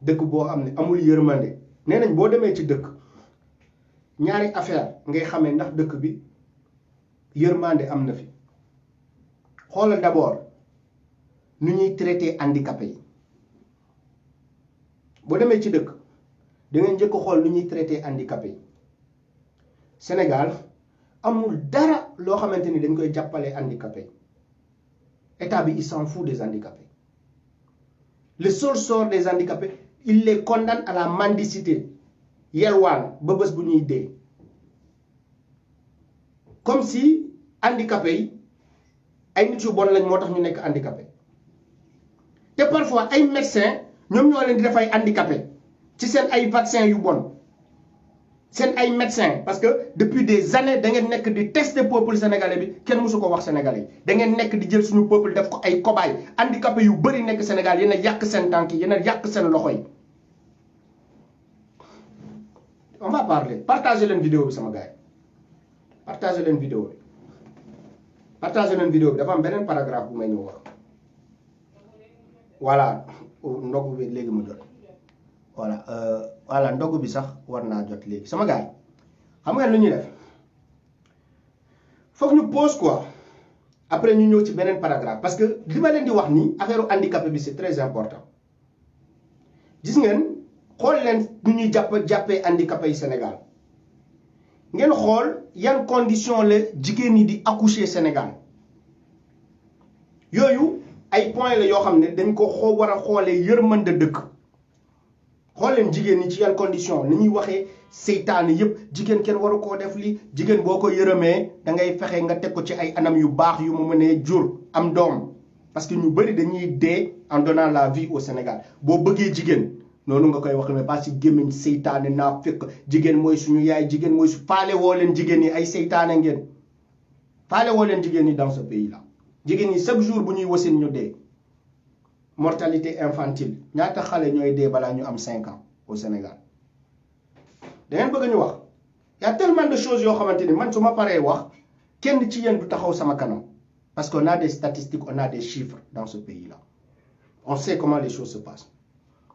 dëkk boo xam ne amul yërmande nee nañ boo demee ci dëkk ñaari affaire ngay xamee ndax dëkk bi yërmande am na fi xoolal d'abord nu ñuy traité handicapé yi boo demee ci dëkk da ngay njëkk xool nu ñuy traité handicapé yi Sénégal amul dara loo xamante ni dañ koy jàppale handicapé état bi il s'en fout des handicapés le seul sort des handicapés il les condamne à la mendicité yelwaan ba bés bu ñuy dee comme si handicapé yi ay nit yu bon lañ moo tax ñu nekk handicapé te parfois ay médecins ñoom ñoo leen di def ay handicapé ci seen ay vaccin yu bon seen ay médecins parce que depuis des années da ngeen nekk di tester peuple sénégalais bi kenn mësu ko wax sénégalais yi da ngeen nekk di jël suñu peuple def ko ay cobaye handicapé yu bëri nekk Sénégal yéen a yàq seen tànk yi yéen a yàq seen loxo yi on va parler partager leen vidéo bi sama gars yi partager leen vidéo bi partager leen vidéo bi dafa am beneen paragraphe bu may ñëw wax voilà ndogu bi léegi mu jot voilà ndogu bi sax war naa jot léegi sama gars yi xam ngeen lu ñuy def foog ñu pause quoi après ñu ñëw ci beneen paragraphe parce que li ma leen di wax nii affaire handicapé bi c'est très important gis ngeen xool leen nu ñuy jàppee handicapé yi Sénégal ngeen xool yan condition la jigéen ñi di accoucher Sénégal yooyu ay point la yoo xam ne dañ ko war a xoolee yërmande dëkk xool leen jigéen ñi ci yan condition ni ñuy waxee seytaane yëpp jigéen kenn waru koo def li jigéen boo ko yërëmee da ngay fexe nga teg ko ci ay anam yu baax yu mu mënee jur am doom parce que ñu bëri dañuy dee en donnant la vie au Sénégal boo bëggee jigéen noonu nga koy wax mais pas si gémmiñ seytaane naa fekk jigéen mooy suñu yaay jigéen mooy faale woo leen jigéen ñi ay seytaane ngeen faale woo leen jigéen ñi dans ce pays là jigéen ñi chaque jour bu ñuy wasin ñu dee mortalité infantile ñaata xale ñooy dee balaa ñu am 5 ans au Sénégal da ngeen bëgg ñu wax y a tellement de choses yoo xamante ni man su ma paree wax kenn ci yéen du taxaw sama kanam parce qu'on a des statistiques on a des chiffres dans ce pays là on sait comment les choses se passent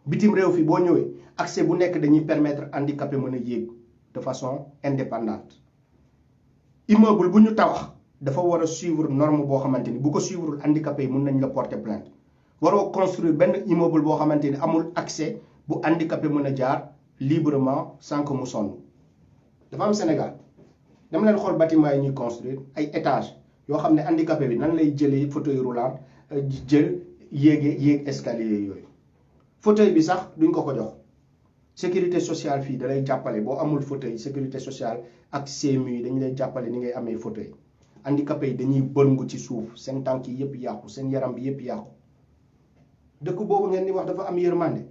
bitim réew fi boo ñëwee accès bu nekk dañuy permettre handicapé mën a yéeg de façon indépendante immeuble bu ñu tabax dafa war a suivre norme boo xamante ni bu ko suivre handicapé yi mën nañ la porter plainte waroo construire benn immeuble boo xamante ni amul accès bu handicapé mën a jaar librement sans que mu sonn dafa am Sénégal dama leen xool bâtiment yi ñuy construire ay étage yoo xam ne handicapé bi nan lay jëlee fauteuil roulant jël yéeg escalier yooyu fauteuil bi sax duñ ko jox sécurité sociale fii da lay jàppale boo amul fauteuil sécurité sociale ak CMU yi dañu lay jàppale ni ngay amee fauteuil handicapé yi dañuy bërngu ci suuf seen tànk yi yëpp yàqu seen yaram bi yëpp yàqu dëkk boobu ngeen di wax dafa am yërmande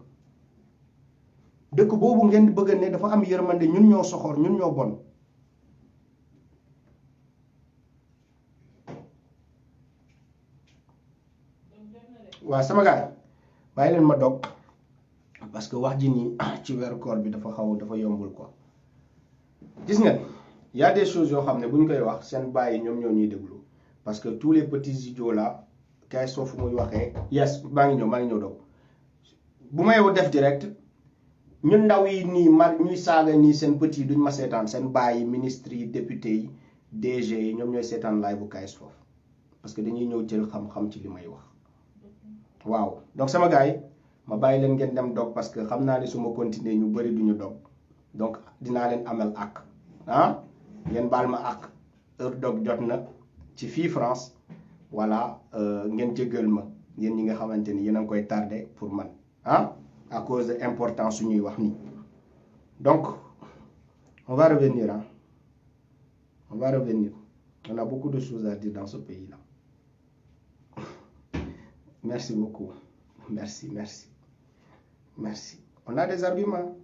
dëkk boobu ngeen di bëgg ne dafa am yërmande ñun ñoo soxor ñun ñoo bon waaw sama gaay bàyyi leen ma dog parce que wax ji nii ci weeru koor bi dafa yombul quoi gis ngeen y a des choses yoo xam ne bu ñu koy wax seen bàyyi ñoom ñoo ñuy déglu parce que tous les petits idiots là kay soo fu muy waxee yes maa ngi ñëw dog bu may def direct ñun ndaw yi nii mag ñuy saaga nii seen petit duñ ma seetaan seen bàyyi ministres yi députés yi DG yi ñoom ñooy seetaan live bu KS foofu parce que dañuy ñëw jël xam-xam ci li may wax waaw donc sama gars yi ma bàyyi leen ngeen dem dog parce que xam naa ne su ma continuer ñu bëri duñu dog donc dinaa leen amel ak ngeen baal ma ak heure dog jot na ci fii France voilà ngeen jéggal ma yéen ñi nga xamante ni yéen a ngi koy tardé pour man à cause de importance su ñuy wax nii donc on va revenir on a beaucoup de choses à dire dans ce pays là merci beaucoup merci on a des arguments